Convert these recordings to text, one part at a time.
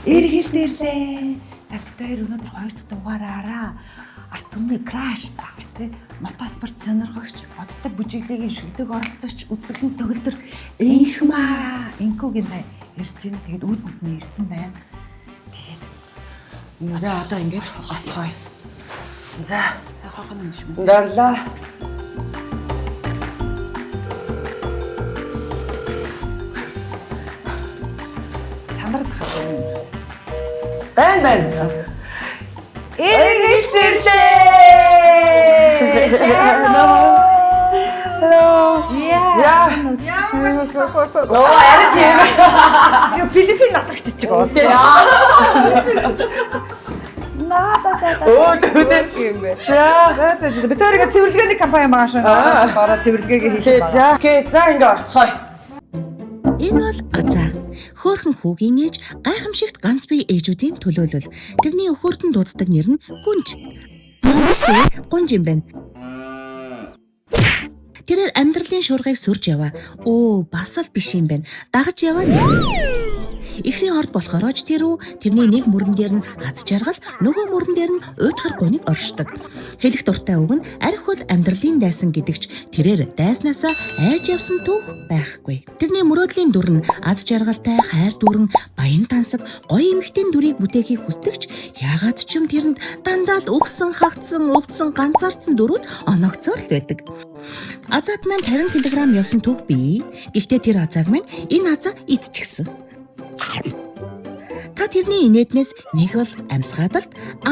Эргэлдээрлээ. Цагтаар өнөөдөр 2 дугаараараа арт түмний краш тий мотоспорт сонирхогч одтой бүжиглэгийн шигдэг оролцогч үзэсгэлэн төгөлдөр инхмаа инкугийн ирж ийн тэгээд үд бүдний ирсэн байна. Тэгээд за одоо ингэж гоцгоё. За яхахан юм шиг. дарлаа. Байна. Эргэлдээрлээ. Hello. Оо арай тийм. Юу Филиппин насрагч чиг уус. Оо дүүтэй юм бэ. За битүүрийг цэвэрлэгээний компани байгаа шүү. Бараа цэвэрлэгээгээ хийх байна. За ингэ орцгоё. Энэ бол Азаа. Хөөрхөн хүүгийн ээж гайхамшигт ганц бие ээжүүдийн төлөөлөл. Тэрний өхөөртөн дууддаг нэр нь Гүнж. Гүнж юм байна. Тэрээр амьдралын шуургыг сүрж яваа. Бас л биш юм байна. Дагаж яваа. Ихний орд болохоор ч тэрний нэг мөрөн дээр нь аз жаргал, нөгөө мөрөн дээр нь уйтгар гуниг оршдог. Хэлэх дуртай үг нь арх бол амьдралын дайсан гэдэгч тэрээр дайснаасаа айж явсан түүх байхгүй. Тэрний мөрөөдлийн дүр нь аз жаргалтай, хайр дүүрэн, баян тансаг, гоё эмэгтэй дүрийг бүтээхийг хүсдэгч яагаад ч юм тэрэнд дандаа л өгсөн, хагцсан, өвдсөн, ганцаардсан дүрүүд оногцоор л байдаг. Азаад маань 50 кг явсан түүх бий. Гэхдээ тэр азааг маань энэ азаа идчихсэн. Та тэрний инээднээс нэг бол амьсгаадалт,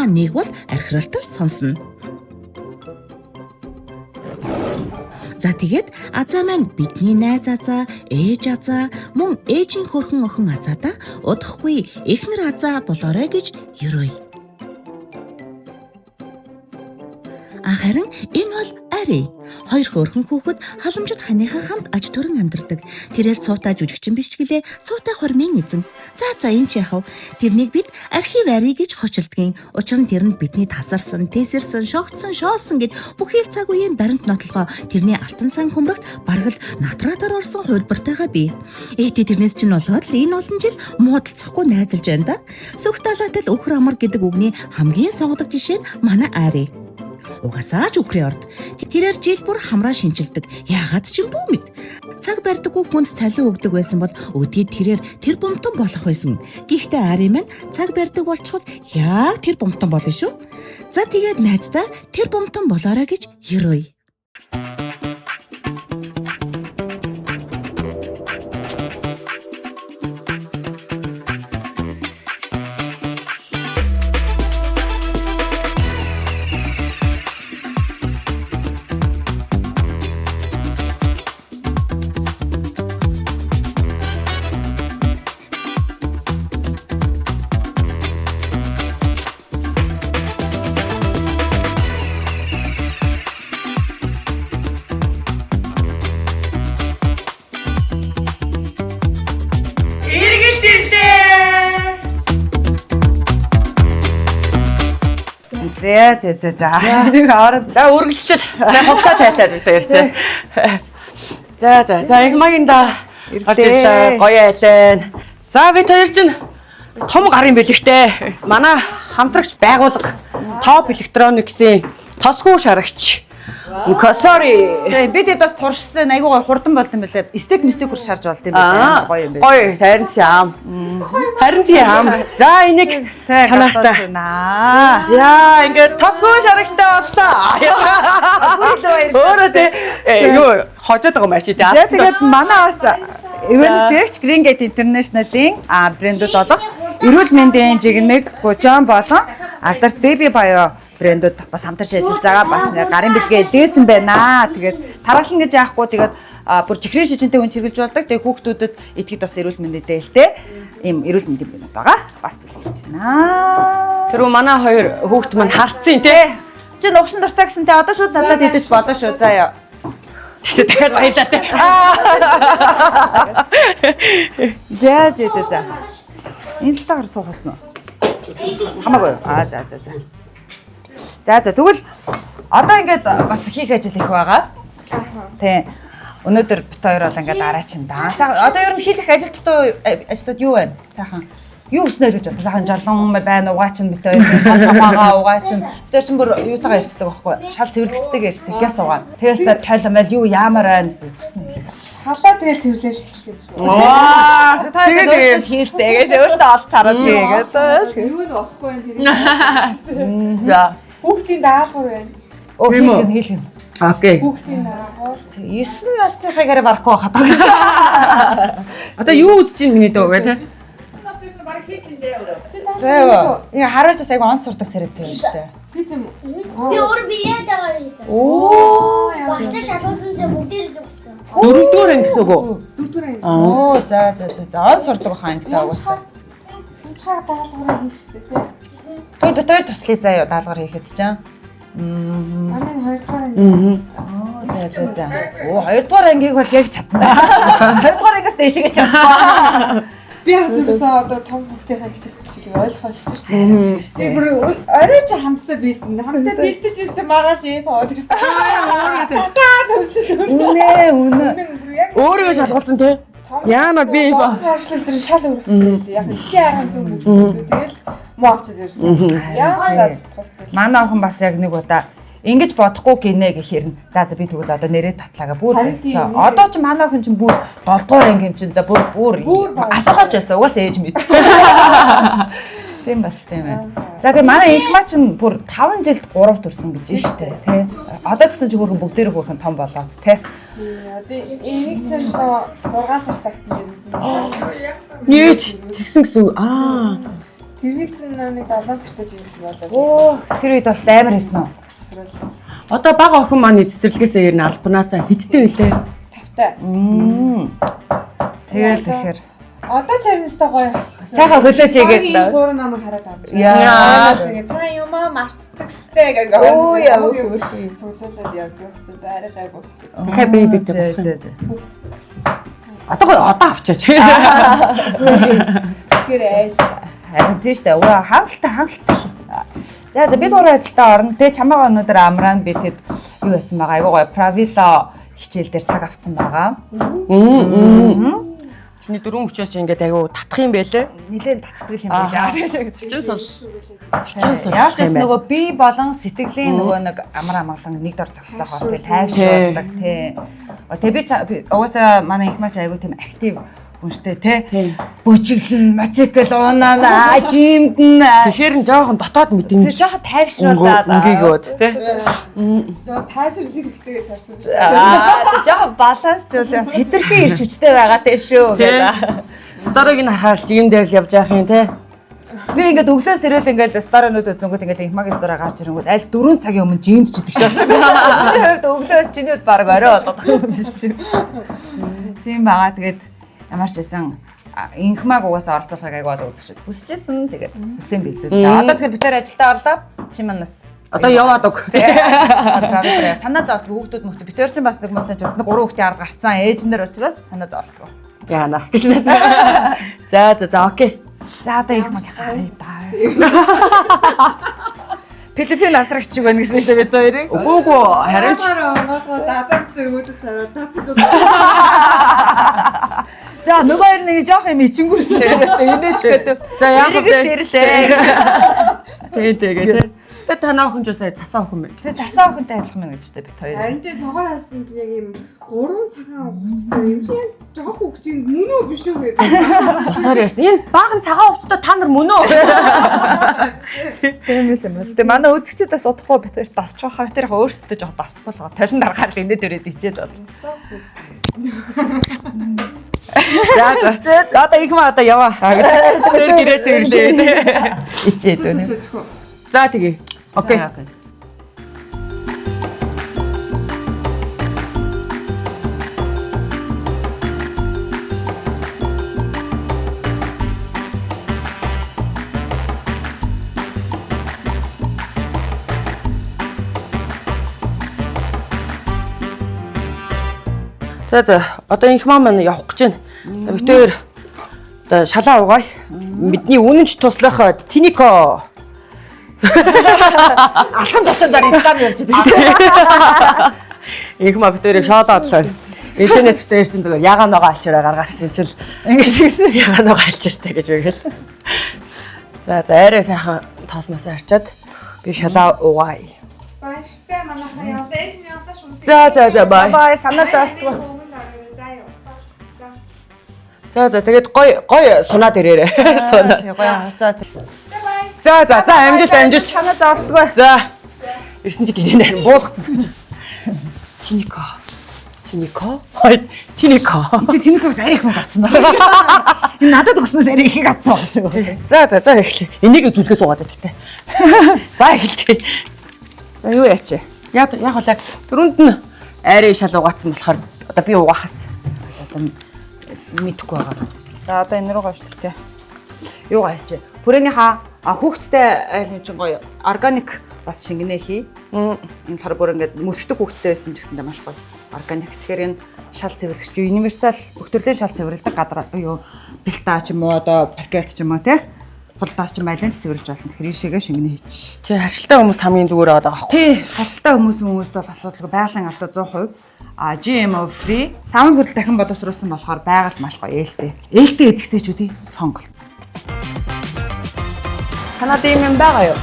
нэг бол архиралтал сонсно. За тэгээд азаа маань бидний найз азаа, ээж азаа, мөн ээжийн хөрхөн охин азаадаа удахгүй эхнэр азаа болоорой гэж ерөөй. Харин энэ бол Ари. 2 хөөрхөн хүүхэд халамжид ханыхаа хамт аж төрөн амьдардаг. Тэрээр цуутай жүжигчин биш ч гэлээ цуутай хормын эзэн. За энэ ч яхав. Тэрнийг бид архив Ари гэж хочилдгийн. Учир нь тэрэнд бидний тасарсан, тесэрсэн, шогтсон, шоолсон гэд бүхий л цаг үеийн баримт нотлогоо тэрний алтан сан хөмрөгт бараг л натраатаар орсон хувилбартайгаа бий. Тэрнээс чинь болоод л энэ олон жил муудалцахгүй найзалж байна да. Сүх далайтай л өхөр амар гэдэг үгний хамгийн сонгодог жишээ нь манай Ари. Угасаа ч үхрийн орд. Тэрээр жил бүр хамраа шинжилдэг. Яагаад ч юм бүү мэд. Цаг барьдаггүй хүнд цалин өгдөг байсан бол өдгөө тэрээр тэр бомтон болох байсан. Гэхдээ Ари маань цаг барьдаг болчиход яг тэр бомтон болно шүү. За тэгээд найздаа тэр бомтон болоорой гэж ерөөй. За. За Үргэлжлэл. Хувцас тайлаад бид ярьж байна. За инхмагийн да орж ирлээ. Гоё айлаа. За бид хоёр чинь том гарын бэлэгтэй. Манай хамтрагч байгууллага Top Electronics-ийн тосгүй шарагч. Sorry. Бид эдээс туршсан айгуугой хурдан болд юм байлаа. Стек мистек хурж шарж болд юм байна. Гоё юм байна. Гоё, харин тийм. Харин тийм. За энийг танахтаа. За ингээд тосгүй шарагчтай боллоо. Өөрөө юу хожоод байгаа юм ашиг тийм. За тэгээд манай бас Event Green Gate International-ийн брэндүүд болох эрүүл мэндийн жигнэг Гужон болон алдарт Baby Bio брэндүүд бас хамтарч ажиллаж байгаа. Бас гарын бэлгээ дээсэн байна. Тэгээд тараалан гэж яахгүй тэгээд бүр чихрийн шижинтэй хүн чиргэлж болдог. Тэгээд хүүхдүүдэд идэхэд бас эрүүл мэндийн дээлтэй ийм эрүүл мэндийн брэнд байгаа. Бас бэлгэж байна. Тэр манай хоёр хүүхд маань харцсан тий. Чи ногшин дуртай гэсэнтэй одоо шууд залаад идэж болно шүү. Заа яа. дахиад баялаа те. За. Энэ л таар суух болсон уу? Хамаагүй. За. Тэгвэл одоо ингээд бас хийх ажил их байгаа. Тий. Өнөөдөр бит хоёр бол ингээд дараа чинь даасаа. Одоо ер нь хийх ажилтнууд юу байна? Сайхан. Юу өснө гэж бодсон. Сайхан жолон байна. Угаа чинь бит хоёр шал шамаагаа угаа чинь. Бид хоёр чинь бүр юутайгаа ярьцдаг байхгүй. Шал цэвэрлэгчтэйг ярьцдаг. Тэгээс угаа. Тэгээс тойлон байл юу яамаар байна гэж хүснэ. Шалаа тэгэл цэвэрлэж хэлэх юм шүү. Ваа. Тэгээд хийлтэй гэж өөртөө олж хараад хийгээд. Юу нь босхгүй байна тэр. За. Хүүхдийн даалгавар байна. Хийлгэн. Окей. Хүүхдийн даалгавар. 9 насныхаагаар барахгүй хатаа. Одоо юу үзэж чинь миний дөө гэ тэ? За. Яа харуулж айгу онц сурдаг царайтай юм шүү дээ. Хийх юм уу? Би өөр биеэ дагаар хийсэн. Оо. Багтаа шалгуулсан чинь бүгдээр зүгсэн. Дөрөвдүгээр анги гэсэн үг үү? Дөрөвдүгээр анги. Оо за. Онц сурдаг хаа ангитай угаасаа. Унцгаа даалгавар хийн штэ тий. Тэгвэл бид хоёр туслая заяа даалгавар хийхэд чам. Манай 2 дугаар анги. Оо за. Оо 2 дугаар ангийг бол яг чадна. 2 дугаар ангиас дэшигээ чадна. Би хасуурсаа одоо том хүүхдийнхээ хичээл ойлгох болсон шүү дээ. Би бүр орой ч хамтдаа бэлдэн. Хамтдаа бэлдэж үзсэн маргааш яваад гэж. Үнэ. Өөрийгөө шалгуулсан тий. Яана би Харшлаг дээр шал өргөцсөн. Яг ихээ арга зүг мөрөдөө тэгэл муу авчид ирж байгаа. Яа цацтгалцсан. Манай охин бас яг нэг удаа ингэж бодохгүй гинэ гэхээр нь за би тэгвэл одоо нэрээ татлаагаа бүр байсан. Одоо ч манай охин чинь бүр 7 дугаар анги юм чинь за бүр асуугаач байсан. Угаасаа ээж мэдгүй. Тийм болчтой юм байна. За тэгээ манай их маа чинь бүр 5 жилд 3 төрсөн гэж байна шүү дээ, тий. Одоо гэсэн чи хөрхөн бүгдээрээ хөрхөн том болооц, тий. Одоо энийг чинь 6 сар тахтан жирэмсэн. нийт тэгсэн гэсэн үг. Тэрийг чинь нэг 7 сартай жирэмсэн болоо. Оо, тэр үед бас амар хийсэн үү? Одоо бага охин маань цэцэрлэгээсээ ер нь албанаасаа хидтэй үлээ. Тавтай. Тэгэл тэгэхээр Одоо ч харинстай гоё. сайхан хөлөөж игээд энэ гурван намайг хараад авч. Яа. Та юмаа мартдаг штэ гэж. Оо яа. Цуглуулад явдаг. Арай гайгүй. Тэгэхээр би бид за. одоо авчаач. Тэгэхээр айс. Харин тийш дээ. Уу хангалттай шүү. За бид гурав ажилдаа орно. Тэгээ чамаагаа өнөөдөр амраанд би тэгэд юу байсан байгаа. Айгуу гоё Правило хичээл дээр цаг авцсан байгаа. Чиний дөрөв хүчээс ингээд айгу татах юм байлээ. Нилээн татдаг юм байлаа. Чин сонс. Яаж ч нөгөө би болон сэтгэлийн нөгөө нэг амар амгалан нэг дор зогслохоор тэгээ тайвшруулдаг тий. Тэгээ би угаасаа манай их мач айгу тийм актив хүнштэй тий. Бүжиглэн, мотоцикл унаана, жимдэн. Тэгэхээр нь жоохон дотоод мэдэн. Тэг жоохон тайвшруулаад өнгийгөөд тий. Жоо таашир хэрэгтэй гэж харсан биш үү? Жоохон балансжуулаас хэтэрхий ирч хүчтэй байгаа тий шүү гэдэг. Сториг нь харахаар жим дээр л явж явах юм тий. Би ингээд өглөөс ирэл ингээд сторонууд үзэнгүүт ингээд инхмагийн стори гарч ирэнгүүт аль 4 цагийн өмнө жимд ч идэх жаасан. Миний хувьд өглөөс чинүүд баг орой болоод байгаа юм биш үү? Тийм байгаа. Тэгээд ямар ч байсан инхмаг угаасаа оролцоохыг аяг бол үзчихэж хүсэжсэн. Тэгээд хүслийн биелүүлээ. Одоо тэгэхээр бид тээр ажилдаа орлоо. Чи манаас Одоо яваад өг. Правило санаа зовлтгүй хүүхдүүд мөхтө. Би тээр чинь бас нэг мөцөж бас нэг 3 хүүхдийн ард гарцсан ээжнэр учраас санаа зовлтгүй. Яана. За окей. За одоо их маг харъя да. Филиппин асрагч шиг байна гэсэн шүү дээ бид хоёрыг. Үгүй харин ч Онгоолгоо дазаг дээр үүдээс хараад татчих. За нөгөө хоёр нэг жоох юм ичингүрсэн зэрэг энэч гэдэг. За яах вэ? Тэрлээ. Тэгээд тэгээ танаа охин ч сая цасаа охин байна. Тэгээ засаа охинтой адилхан мэн гэжтэй бид хоёр. Харин тийм цогоор харсан чинь яг юм 3 цагаан хугацтай юм шиг яг жоох хөгжин мөн үү биш үү гэдэг. Цаар яасан. Энэ баахан цагаан хувцтай та нар мөн үү? Тийм л юм байна. Тэгээ манай үзэгчид бас удахгүй бид хоёр дасчих хаа тэр өөрсдөө жоох дасахгүй л байгаа. Талан дараагаар л инээд өрөөд ичээд болж. За одоо их маа одоо яваа. Тэр гэрээ зэрлээ. Ичээд өнө. За тэгье. Окей. За одоо инх маа маань явах гэж байна. Бид хоёр одоо шалаа угаая. Бидний үнэнч туслах Тинико. Алхан тусандаар реклам явж байгаа. Инх маа бид хоёрыг шоолоодлоо. Эцэнэс бүтээр чинь зүгээр ягаа ногоо алчаараа гаргасан чил ингэж ягаа ногоо алчаартай гэж үгэл. За арай сайхан тоосмоос арчаад би шалаа угаая. Баяртай манайхаа яваа. Ээж нь яваа шүү. За бай. Бай санаа заалтгүй. За тэгээд гой сунаад ирээрээ. Сунаа. Тэг гоё харцаад. За амжилт. Санаа заалтгүй. За. Ирсэн чи гинэ нарийн буулгацсан гэж. Тинико. Чи тэнийхээс арай их мөн гарцсан аа. Энэ надад өгснөөс арай ихийг атсан байгаа шүү. За эхлэе. Энийг зүлгээ суугаад байдагтай. За эхэлчихье. За юу яач? Яг болоо түрүүнд нь арай шал угаацсан болохоор одоо би угаахаас одоо мэдхгүй байгаа. За одоо энэ рүү гоош тээ. Юу гаяч? Бүрээнийхаа хүүхдтэй айл юм чин гоё органик бас шингэнэ хий. Энэ болохоор бүр ингээд мөлхтөг хүүхдтэй байсан ч гэсэндээ маш гоё. Органик. Тэгэхээр энэ шал цэвэрлэгч универсал өктөрлийн шал цэвэрлдэг гадар юу бэлтаа ч юм уу одоо паркет ч юм уу те. Хулдаас ч байланч цэвэрлж болно. Тэгэхээр ийшээгээ шингэнэ хийч. Тий хашилтай хүмүүс хамгийн зүгээр байгаа байхгүй. Тий хашилтай хүмүүст бол асуудалгүй байгалийн алдаа 100%. GMO free. Савн хүртэл дахин боловсруулсан болохоор байгальд маш гоё ээлтэй. Ээлтэй эзэгтэйчүүдийн сонголт. Танад юм байгаа юу?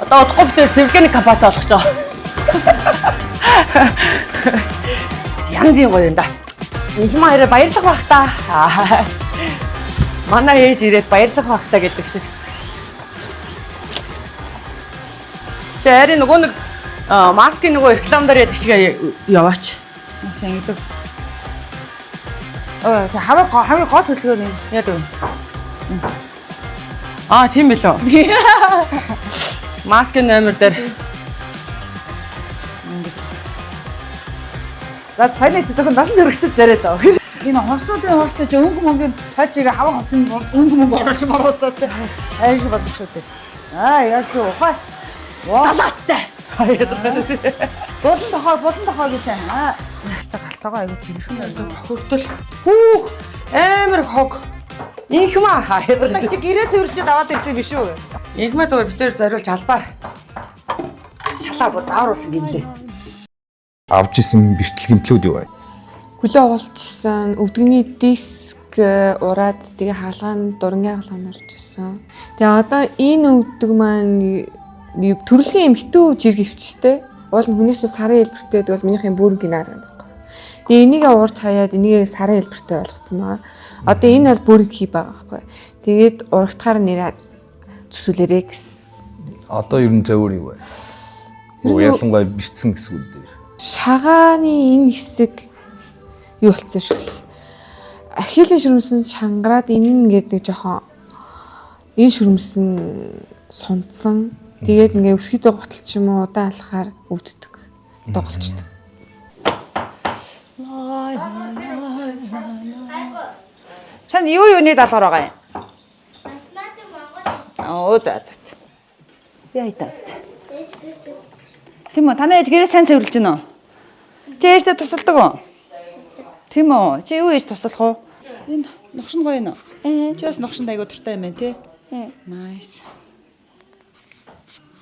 Одоо утгагүй дээр цэвэрлэгийн компани болгож байгаа. Янзын гоё юм да. Ихмаа ирээ баярлах байх та. Манай ээж ирээд баярлах байх та гэдэг шиг. Чари нөгөө нэг маскын нөгөө рекламдаар яадаг шиг яваач. Машин идэг. Хамгийн гол төлөвлөгөө нь яа дөө. Тийм билүү. Маскын номер дээр. За саяны зөвхөн насан дөрөгчдөд зарайлаа. Энэ хосуудын хоосоо чи өнгө мөнгөнд хойчийг хаваа хосын өнгө мөнгө оруулж маруулаад айш болгоч үү. Яг зөв ухаас. Далааттай. Болон тохоо гэсэн. Та галтайгаа аягүй цэвэрхэн байдаг. Хөртөл. Амар хог. Инхмаа хаяад. Чи гэрээ цэвэрлжээд аваад ирсэн биш үү? Инхмаа зүгээр битээр зориулж албаар. Шалаа бүр зааруулсан гинлээ. Авж исэн бэртэл гэмтлүүд юу вэ? Хөлөө угуулчихсан, өвдөгний диск ураад тэгээ хаалгаан дурангийн хаалгаан орж исэн. Тэгээ одоо энэ өвдөг маань төрөлхийн эмхтүү жирг өвчтэй. Уул нь хүний чинь сарын хэлбэртэй тэгвэл минийх юм бүрэн гинаар юм байна. Тэгээ энийг уурж хаяад энийг сарын хэлбэртэй болгоцсон байгаа. Одоо энэ бол бүрэг хий байгаа байхгүй. Тэгээд урагтахаар нэрээд зүсүүлээрээ гэсэн. Одоо ер нь зөвөр юу вэ? Ялангуяа бэрцэн гэсгүүд дээр. Шагааны энэ хэсэг юу болцсон шүү дээ. Ахилийн шүрмсэн чангараад энэ ингээд нэг жоохон энэ шүрмсэн сунцсан. Тэгээд ингээ өсгий зогтол ч юм уу удаан алхахаар өвддөг. Доголцдог. Чанд юуны даалгавар байгаа юм? Математик Монгол. Оо за. Яа таа. Тийм үү, таны ээж гэрээ сайн цэвэрлж байна уу? Чи ээжтэй тусалдаг уу? Тийм үү. Чи юу ээж туслах уу? Энэ ногшин гоё нэ. Чи бас ногшин айгуу туртай юм байна те. Nice.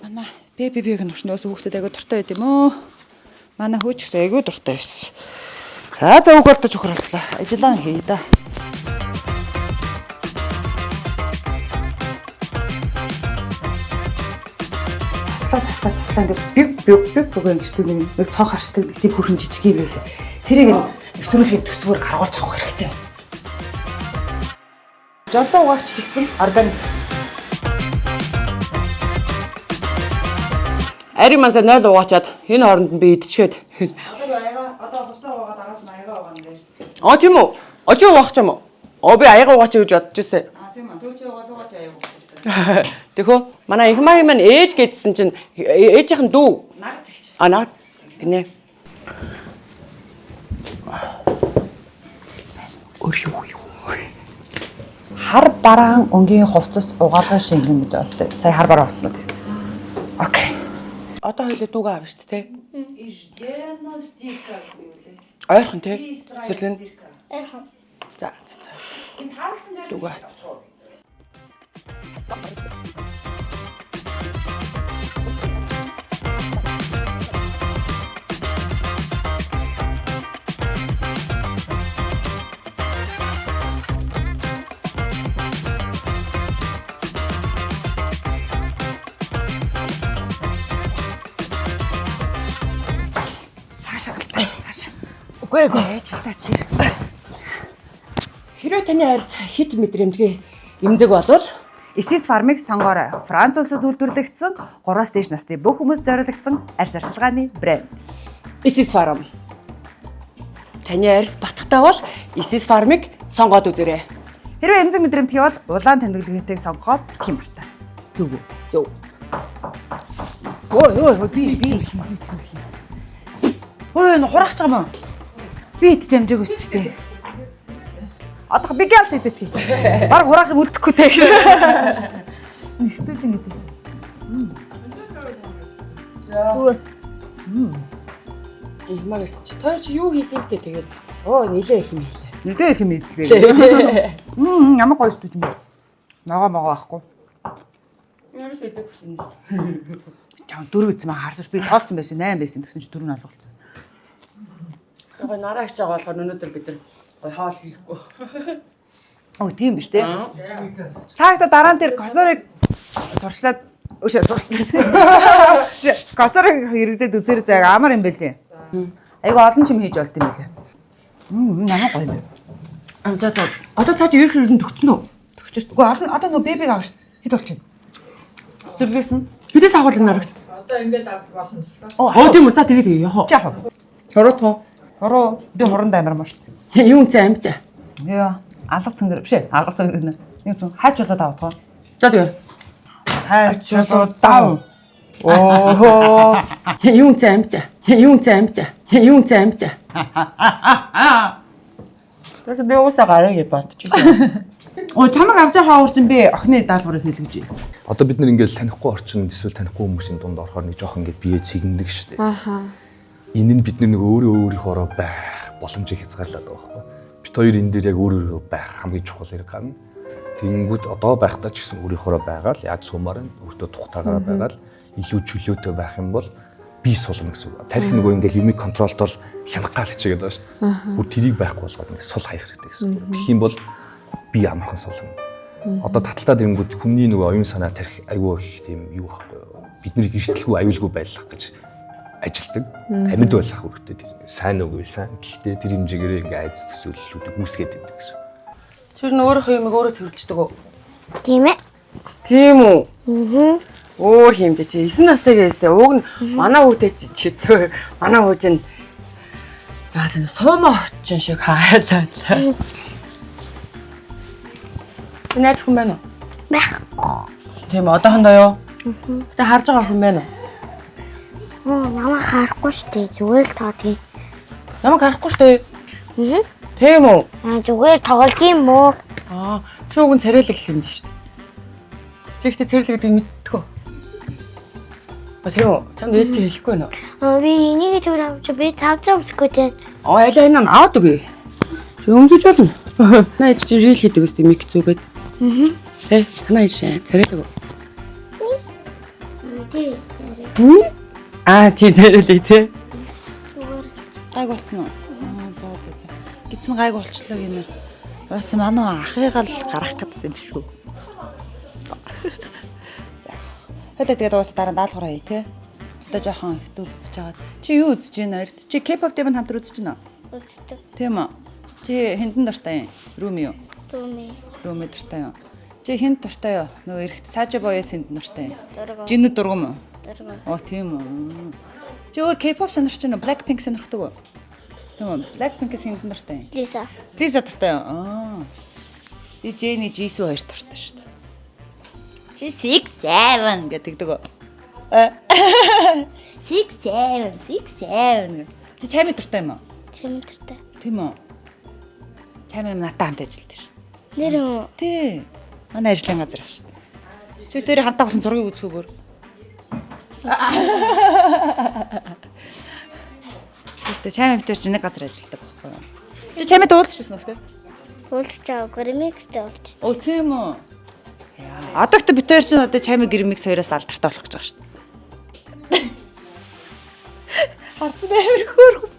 Манай бэбиг ногшноос хүүхдэд айгуу туртай байд юм уу? Манай хөөч гэсэн айгуу туртай байсан. За үг болдож өхөрлөө. Ажиллаа хий да. Таслаа ингээд биг ингэж нэг цонх харшдаг нэг тийм хөрхөн жижиг юм байлаа. Тэрийг нэвтрүүлгийн төсвөр гаргуулж авах хэрэгтэй. Жолоо угаагч ч гэсэн органик. Ари мансаа 0 угаачаад энэ хооронд нь би идчихээд. Одоо хуцаа угаад араас нь аяга угаана дээ. Тийм үү? Очоо угаах юм уу? Би аяга угаач гэж бодож ирсэн. Тийм үү. Төвчөө угаач аяга. Тэхөө манай их маяг маань ээж гэдсэн чинь ээжийнх нь дүү. Нар зэгч. Наад гинэ. Хар бараан өнгийн хувцас угаалгын шингэн гэж байна сте. Сая хар бараан хувцснууд гэсэн. Окей. Одоо хоёлоо дүүгээ авна шүү дээ. Диагностика юу вэ? Ойрхон тий. Зөвлөн. Эрхэм. За. Энэ хаалцсан дээр Дүүгээ. цааш. Үгүй ээ. Ээлжтэй чи. Хэрвээ таны хайрс хит мэдрэмтгий эмзэг болвол Isis Farm-ыг сонгоорой. Франц улсад үйлдвэрлэгдсэн 3-аас дээш насны бүх хүмүүс зориулагдсан арьс арчилгааны брэнд. Isis Farm. Таны хайрс батхтай бол Isis Farm-ыг сонгоод үзээрэй. Хэрвээ эмзэг мэдрэмтгий бол улаан тэмдэглэгээтэйг сонгохоо битгий мартай. Зүг үү? Зөв. Ой, би. Ой, хураач байгаа мó. Би идэж амжааг өссөн шүү дээ. Одоо би гэлс идэт. Бараг хураахыг үлдэхгүй те. Нэстүүж ингэдэг. Магас чи тойр чи юу хийсэн бэ тэгээд нилээ их юм хэлээ. Нилээ их юм идлээ. Ямар гоё стүүж юм бэ? Ногоо байхгүй. Ярс идэг гэсэн. Чам 4 үзсэн маа харсаж би тоолцсон байсан 8 байсан гэсэн чи 4 нь алгуулсан. Гой нараа хийж байгаа болохоор өнөөдөр бид нар гой хоол хийхгүй. Оо тийм биш те. Цаагта дараа нь тэр косорыг сурчлаад косорыг иргэдэд үзэр заяа амар юм бэлээ. Айгу олон юм хийж болт юм байлээ. Намаа гоё юм. За одоо цааш ирэх хэрэгэн төгтөн үү? Төгчөж. Үгүй одоо нөө бэбиг авах шүү. Хэд болчихно? Цэцэрлэгээс нь. Хэдээс агуулга нарагц. Одоо ингээд авч болно шүү дээ. Оо тийм үү. За тэгээд яах вэ? Яах вэ? Хороо. Би хоронд амар маа шүү. Юу зэ амьд. Яа, алга тэнгэр биш ээ. Алга тэнгэр нэ. Нэг зүг хайч болоод авах. За тэгээ. Хайч болоод дав. Оо. Юу зэ амьд. Тэс би уусаа гарыг бодчихсон. Оо чамайг авч явах уурчин би охины даалгаврыг хэлгэж. Одоо бид нар ингээл танихгүй орчинд эсвэл танихгүй хүмүүсийн дунд орохоор нэг жоох ингээд бие цэгнэдэг шүү дээ. Ааха. Энэ нь бид нар нэг өөрийнхөөроо байх боломжийг хязгаарлаад байгаа байхгүй. Бид хоёр энэ дээр яг өөрөөрөө байх хамгийн чухал хэрэг гарна. Тэнгүүд одоо байхдаа ч гэсэн өөрийнхөөроо байгаад яаж сумаар нь өөртөө тухтаагаараа байгаад илүү чөлөөтэй байх юм бол би сулна гэсэн үг. Тарих нөгөө ингээл юмыг контролдол хянахгаал хичээгээд байгаа шүү дээ. Бүр тэрийг байхгүй болгоод ингээд сул хаях хэрэгтэй гэсэн үг. Тэгэх юм бол би амархан сулна. Одоо таталтаа дэнгүүд хүний нөгөө оюун санаа тарих айгүй их тийм юу байхгүй юу. Биднийг эрсдэлгүй аюулгүй байлгах гэж ажилдаг. Амьд байх хэрэгтэй тэр сайн үгүй сайн. Гэхдээ тэр хэмжээгээр ингээ айц төсөөллүүдийг үүсгээд байдаг гэсэн. Чи n өөрийнхөө юмыг өөрөө төрүүлждэг үү? Тийм ээ. Тийм үү? Аа. Өөр хэмдэ чи 9 настайгээс тэ уг нь манай хүүтэй чи хэцүү. Манай хүү чинь за тийм суума очин шиг хаалаа. Наад хүн байна уу? Байхгүй. Тийм одоохондоо юу? Тэ харж байгаа хүн байна уу? Намайг харахгүй шүү дээ. Зүгээр л тоодгийн. Намайг харахгүй шүү дээ. Тийм үү? Зүгээр тоглох юм уу? Чи уг нь царайлаг юм биш үү? Чи ихтэй царайлаг гэдэг мэдтгөө. Тийм үү? Чамд ээж чи хэлэхгүй нөө. Би энийг зүгээр авч би цавцаа өмсөхгүй дээ. Айл энэ нь аваад үгүй. Чи өмсөж болно. Наа ээж чи рил хийдэг үстэй мик зүгээд. Танаа ээж царайлаг. Тий, зарай. Тий царайлаг тий. Зүгээр. Гайг болцсон уу? За. Гидсэн гайг болчлоо гинэ. Бас манай ахыгаа л гарах гэдсэн юм шүү. Хөлөө тэгээд уус дараа даалгавар хий те. Одоо жоохон YouTube үзэж байгаа. Чи юу үзэж байна хоёрт? Чи K-pop дэвэн хамтар үзэж байна уу? Үздэг. Тийм үү. Чи хэндэн дуртай юм? Руми юу? Руми дуртай юу? Чи хэнд дуртай юу? Нөгөө эрэгт Сажа боёс хэнд дуртай юм? Жинэд дургам уу? Оо тийм үү. Чи өөр K-pop сонирч байна уу? Blackpink сонирхдаг уу? Тийм үү. Blackpink-с хэндэн дуртай юм? Лиза дуртай юу? Би Jenny Jisoo хоёр дуртай шүү дээ. Чи 6 7 гэдэг үү? 6 7. Чи чами дуртай юм уу? Чим дуртай. Тийм үү? Чами надтай хамт ажилладаг шүү. Нэр үү? Тий. Манай ажлын газар шүү. Чи тэр хамтаа болсон зургийг үзэхгүйгээр. Тэстэ чами тэр чинь нэг газар ажилладаг байхгүй юу? Чи чами дуулчихсан уу те? Уулзч байгаа ремикстэй болчих. Оо тийм үү? Яа, одогт бид хоёр ч одоо чами гэрмикс хоёроос алдартай болох гэж байгаа шүү дээ. Хацсан амар хөөрхөн.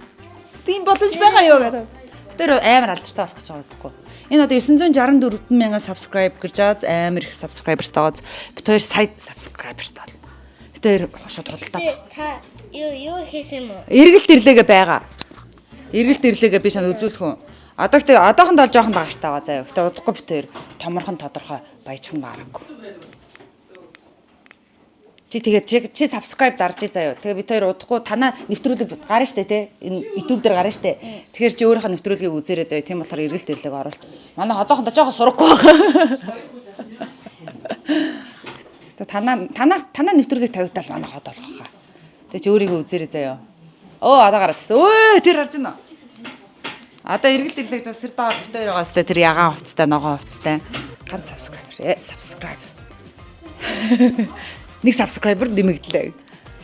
Тийм боломж байгаа юу гэдэг. Бид хоёр амар алдартай болох гэж байгаа гэдэггүй. Энэ одоо 964,000 subscribe гэж байгаа амар их subscribers тааж бид хоёр сая subscribers таа. Бид хоёр шууд худалдаад. Та юу хийсэн юм уу? Эргэлт ирлээгээ байгаа. Эргэлт ирлээгээ би шанд үзүүлэх үү. Одоохондоо жоохон байгаа штэ байгаа заяа. Гэтэ удахгүй бит хоёр томорхон тодорхой баяжхан баараагүй. Чи тэгээд чи subscribe дарж заяа. Тэгээ бит хоёр удахгүй танаа нэвтрүүлэг гарна штэ тий. Энэ YouTube дээр гарна штэ. Тэгэхээр чи өөрийнхөө нэвтрүүлгийг үзээрэй заяа. Тийм болохоор эргэлт ирлээг оруулж. Манай одоохондоо жоохон сурахгүй байгаа. Танаа нэвтрүүлгийг тавигтал манай хот болох хаа. Тэгээ чи өөрийгөө үзээрэй заяа. Одоо гараад ирсэн. Өө тэр харж байна. Одоо эргэлт ирлэг жас тэр доор бит хоёр байгаас тэр ягаан хувцастай, ногоон хувцастай. Ганц subscribe. Нэг subscriber дэмэгдлээ.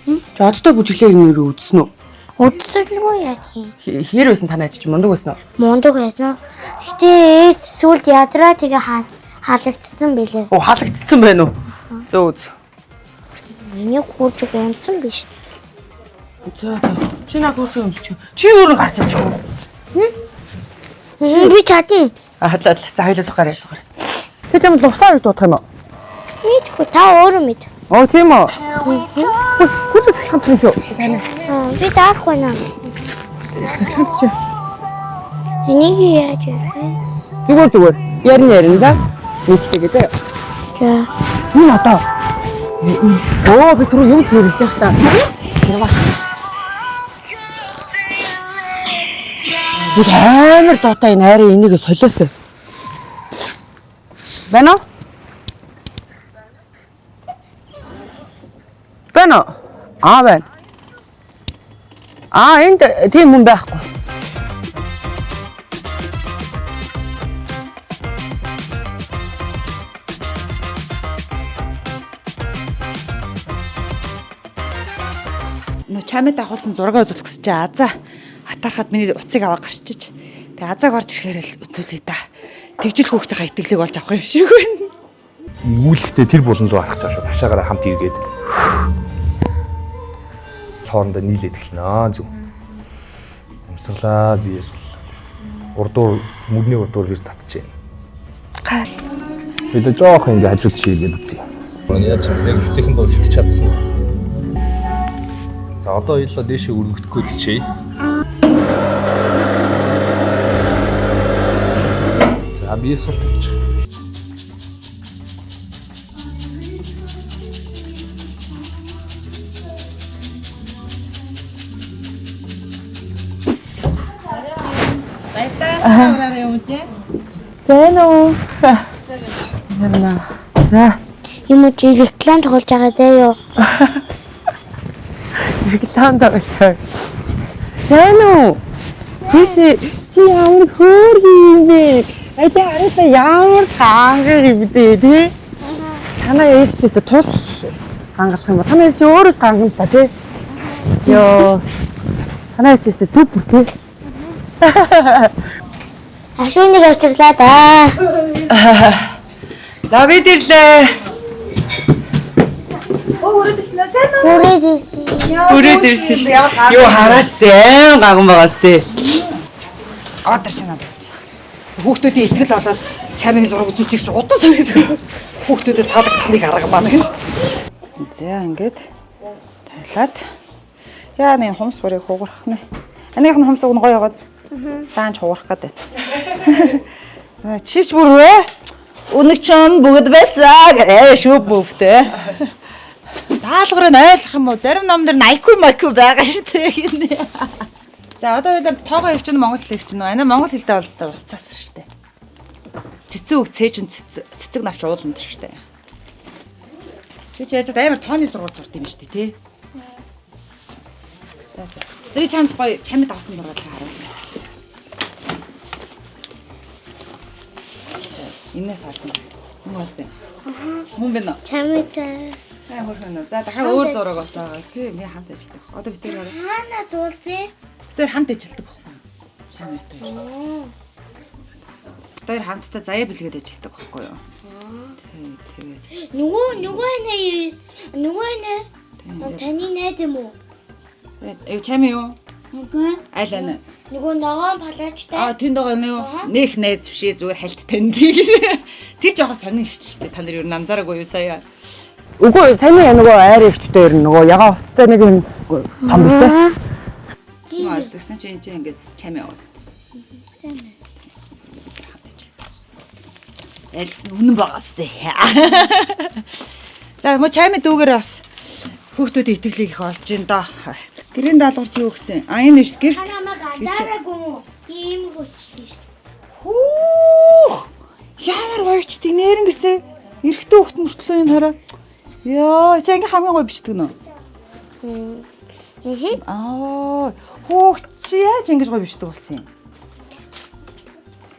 Чи одтой бүжиглээ нэрээ үзсэн үү? Удсалгүй яа чи. Хэр байсан танай ачиж мундаг байсан уу? Мундаг байсан. Гэтэ сүлд ядраа тэгээ халагдсан байлээ. Оо халагдсан байна уу? Зөө. Миний хурж унтсан биш. За. Чи наа хурж өмсч. Чи өөрөө гарч чадчих уу? Би чадна. За хоёлоо зугаарай. Тэг юм лувсаар дуудах юм уу? Мэдгүй та өөрөө мэд. Оо тийм үү. Хурж бэлхэн юм шүү. Би даах байна. Бэлхэн чи. Энийг яаж ярих вэ? Зүгээр. Ярин за. Нэгтэйгээ заа. За. Энэ одоо. Оо би түрүү юм зэрэлж явах та. Би амар дуутай энэ хайрын энийг солиосоо. Байна уу? Байна уу? Байна. Энд тийм хүн байхгүй. Нөө чамд авахулсан зураг үзүүлэх гэсэн чи азаа хатархад миний уцыг аваа гарчиж. Тэгээ азааг орж ирэхээр л үзүүлээ да. Тэгжил хүүхдийн итгэлэг болж авах юм шиг байна. Үүлэхдээ тэр булан руу арах цааш шүү. Ташаагаараа хамт иргээд хоорондоо нийлээд эхэлнэ зү. Амсгалаа биес мөдний урдуур бир татчихээн. Бид жоох ингэ хажууд шийгээд үзье. Яаж яг бүтэхэн бол хөвтөж чадсан уу? За одоо хоёулаа дээшээ өргөгдөхгүй дичээ. За биес суулж. Зэнэ. За. Юм уу чи реклам тоглож байгаа заяа. Реклам тоглож. Зэнэ. Чи ямар хөөрхий юм бэ? Арайта ямар хангах юм бэ тий? Танаа ээж ч гэсэн тус хангах юм ба. Танаа ээж өөрөөс хангамсаа тий? Йоо. Танаа ээж ч гэсэн супер тий? Ашуунийг авчирлаа да. За бид ирлээ. Өрөөд ирсэн сайн уу? Хүрээд ирсэн. Хүрээд ирсэн шүү. Юу харааш дээ гаган байгаас тий. Одоо ч надад үзье. Хүүхдүүдийн итгэл болоод чамийн зураг үзүүлчих чинь удаа суугаад. Хүүхдүүдэд таалагдсныг арга маань гэж. За ингээд тайлаад. Яа нэг хумс бүрийг хугарах нэ. Аных нь хумс уг нь гоё байгааз. Даанч хугарах гэдэг. За чич бүрвэ? Өнөг чон бүгд байсан гээ шүү бүгдээ. Даалгарыг ойлгох юм уу? Зарим номдэр майку байгаа шүү дээ. За одоо хоёул тоогоо их ч Монгол хэл их ч нөө. Ана Монгол хэлдээ болстой ус цаас шүү дээ. Цэцэг үг цээж цэцэг навч ууланд шүү дээ. Чи яаж амар тооны сургууль зурд юм шүү дээ тий. За. Зэрэг чамд гоё чамд авсан зураг хараа. Инээс алдна. Мөн бастай. Мөн бэ нэ. Чамтай. Хөрхөн. За дахиад өөр зураг олсоо. Тий, би хамт ажилладаг. Одоо бид тэр Хаана суулзээ? бид тэр хамт ажилладаг байхгүй юу? Чамтай. Тэр хамтдаа заяа бэлгээд ажилладаг байхгүй юу? Тий, тэгээ. Нөгөө нэ. Таны найз юм уу? Чам юу? Үгүй. Айл ана. Нөгөө ногоон палаачтай. Тэнд байгаа нь юу? Нэх найз бишээ зүгээр хальт танд гэж. Тэр жоохон сонин хөвчтэй. Та нар юу анзаараагүй юу сая? Үгүй саний нөгөө айр ихтэй ер нь нөгөө ягаан хувцастай нэг юм том бишээ. Маас тэгсэн чинь ингээд чамаа уус. Элсэн үнэн байгаас тээ. За мо чамаа дүүгээр бас хүүхдүүд итгэлийг их олж ин доо. Гэрийн даалгаварч юу гэсэн? А энэ биш гэрт. Дараагүй ийм хүч. Хүү! Ямар гоёч тий нэрэн гэсэн. Эрэхтэй хүүхд мөртлөө энэ хараа. Яа, чи ингээ хамгийн гоё бичдэг нөө. Хүүхд чи яаж ингэж гоё бичдэг болсон юм?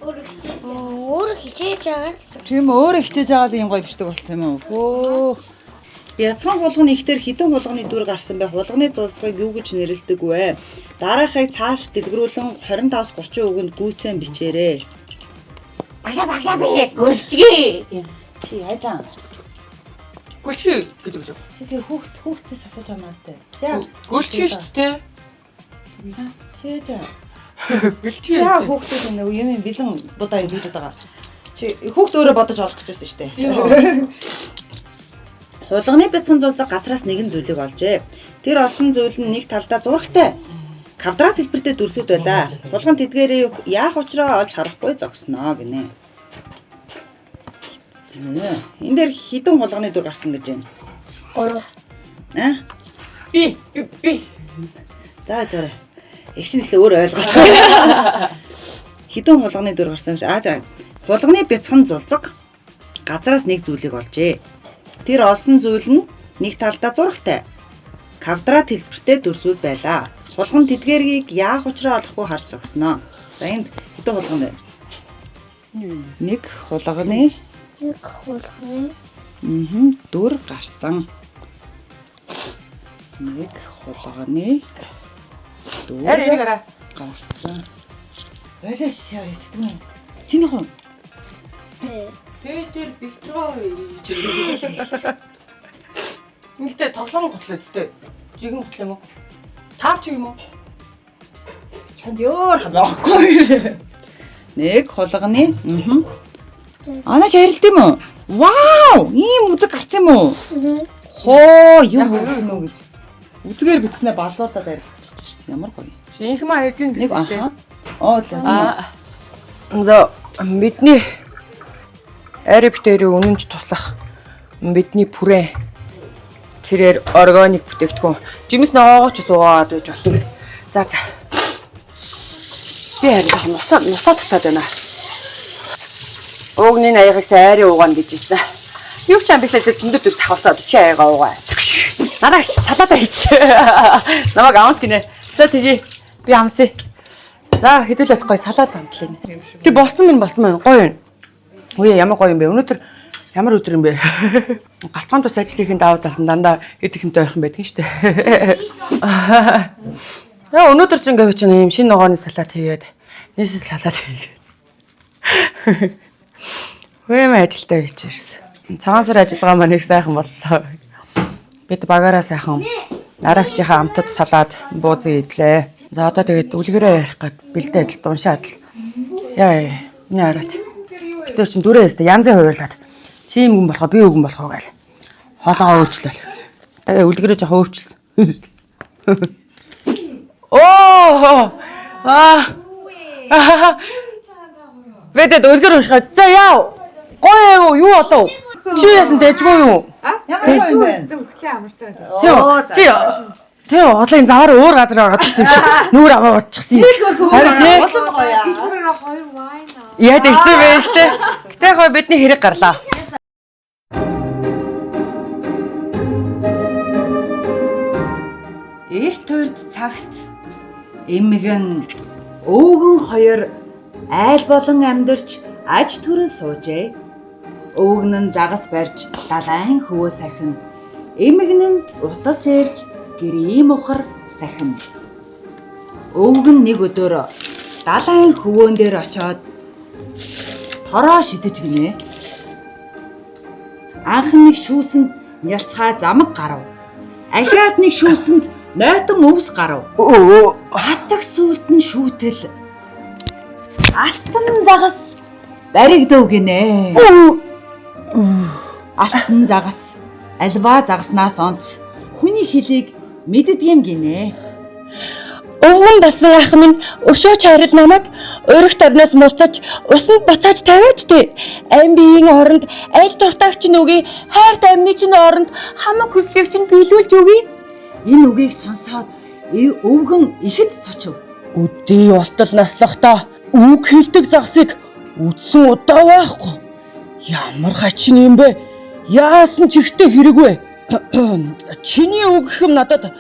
Өөр хичээж байгаа. Тийм өөрөө хичээж байгаа л юм гоё бичдэг болсон юм уу? Бяцхан хулганы ихтер хідэн хулганы дүр гарсан бай. Хулганы зулцгийг юу гэж нэрлэдэг вэ? Дараахыг цааш дэлгэрүүлэн 25-30 үгэнд гүйцэн бичээрэй. Багшаа би гүлчгээ. Чи яажаа? Гүлчий гэдэг үү? Чи тэгээ хүүхдээс асууж амаас тээ. За Гүлчий шүү дээ. Чи яажаа? Гүлчий. Яа хүүхдүүд нэг юм бэлэн будаа хэлээд байгаа. Чи хүүхд өөрөө бодож олох гэжсэн шүү дээ. Хулганы бяцхан зулцаг газраас нэгэн зүйлийг олжээ. Тэр олсон зүйл нь нэг талдаа зурагтай. Квадрат хэлбэртэй дүрсүүд байлаа. Хулган тэдгээрээ яах учраа олж харахгүй зогсноо гинэ. Энд дээр хідэн хулганы дүр гарсан гэж байна. 3. Би. За жаарай. Эгч нь ихлэ өөр ойлгооч. Хідэн хулганы дүр гарсан гэж. За. Хулганы бяцхан зулцаг газраас нэг зүйлийг олжээ. Тэр олсон зүйл нь нэг талдаа зурагтай. Квадрат хэлбэртэй дүрсүүд байлаа. Хулган тэдгээрийг яах учраа олохгүй харж зогсноо. За энд хэдэн хулган вэ? Нэг хулганы дүр гарсан. Нэг хулганы дүр гарсан. Ойлш яарч дгүй. Чиний хон. Тэр битгаа Нэгтэй тоглоом готлоо зү. Жигэн готлоо юм уу? Таавч юм уу? Чанд ёор хамаахгүй. Нэг хулганы. Анаа чарилт юм уу? Вау! Ийм үзэг гарсан юм уу? Хоо, юу хөвч нөө гэж. Үзгээр бичснээ балуурдад арилгачих чинь ямар гоё. Шинх маа ярьж ин гэсэн чинь. За. Бидний Арабтэрийн үнэнч туслах бидний бүрээ тэрээр органик бүтээгдэхүүн жимс ноогооч суугаад байж болно. За. Би харин нусаа татаад байна. Угны аягийг сайрын уугаан гэж ирсэн. Юу ч амбиглаад дөндөө дүрс хавцаад чи аягаа уугаа. Нараа салаатаа хийчихлээ. Намайг авах гинэ. За тэгье. Би амсаа. За хэдүүлээс гоё салаад амтлаа. Тэг болцсон гоё юм. Үе ямар гоё юм бэ? Өнөөдөр ямар өдөр юм бэ? Галтгаан тус ажлынхын давуу тал нь дандаа эд ихэмтэй ойрхон байдаг шүү дээ. Яа өнөөдөр ч ингээ чинь юм шинэ ногооны салат хийгээд нийслэл салат хийгээд. Хөөм ажилдаа бичээрсэн. Цагаан сар ажиллагаа маань их сайхан боллоо. Бид багаараа сайхан нараагчийнхаа амтад салаад буузын идлээ. За одоо тэгээд үлгэрээ ярих гээд бэлдээ адил уншаад л. Яа энэ араач. Тэр чин дүрээ өстө янзын хуваарлаад чим хүн болохоо би үгэн болохоо гээл хоолоо өөрчлөл. Тэгээ үлгэрээ жоохон өөрчлөл. Оо! Ведэд үлгэр уншихад за яа. Гоё юу болов? Чи яасан дэжгүй юу? Ямар юм бэ? Хөлөө амарч байгаа. Чи хоолын заваар өөр газар орчихсон юм шиг нүүр аваа утчихсан юм. Харин тийм Дэлгүүрээр 2 вайн аа. яа тэгсэн бэ штэ. Гэтэ хоо бидний хэрэг гарлаа. Эрт тойрд цагт эмгэн өвгөн хоёр айл болон амьдарч аж төрөн суужээ. Өвгөн нь загас барьж далайн хөвөө сахин. Эмгэн нь утас сэрж гэрийн ухар сахин. Өвгөн нэг өдөр далайн хөвөөн дээр очиод тороо шидэж гинэ. Анх нэг шүүсэнд нялцгай замаг гарав. Ахиад нэг шүүсэнд нойтон өвс гарав. Хатаг сүлд нь шүүтэл алтан загас баригдав гинэ. Алтан загас альва загаснаас онц хүний хөлийг мэддэг юм гинэ. Өвгөн болсон ах минь өршөөч хайрал намайг өрөх торноос мустаж усанд буцааж тавиач тий. Амбигийн оронд аль дуртайч нь үгүй, хайр дамны чинь оронд хамаг хүслийг чинь биелүүлж өгье. Энэ үгийг сонсоод өвгөн ихэд цочив. Өдий устал наслахтаа үг хэлдэг загсыг үдсэн удаа байхгүй. Ямар хачин юм бэ? Яасан ч ихтэй хэрэгвэ? Чиний үг хэм надад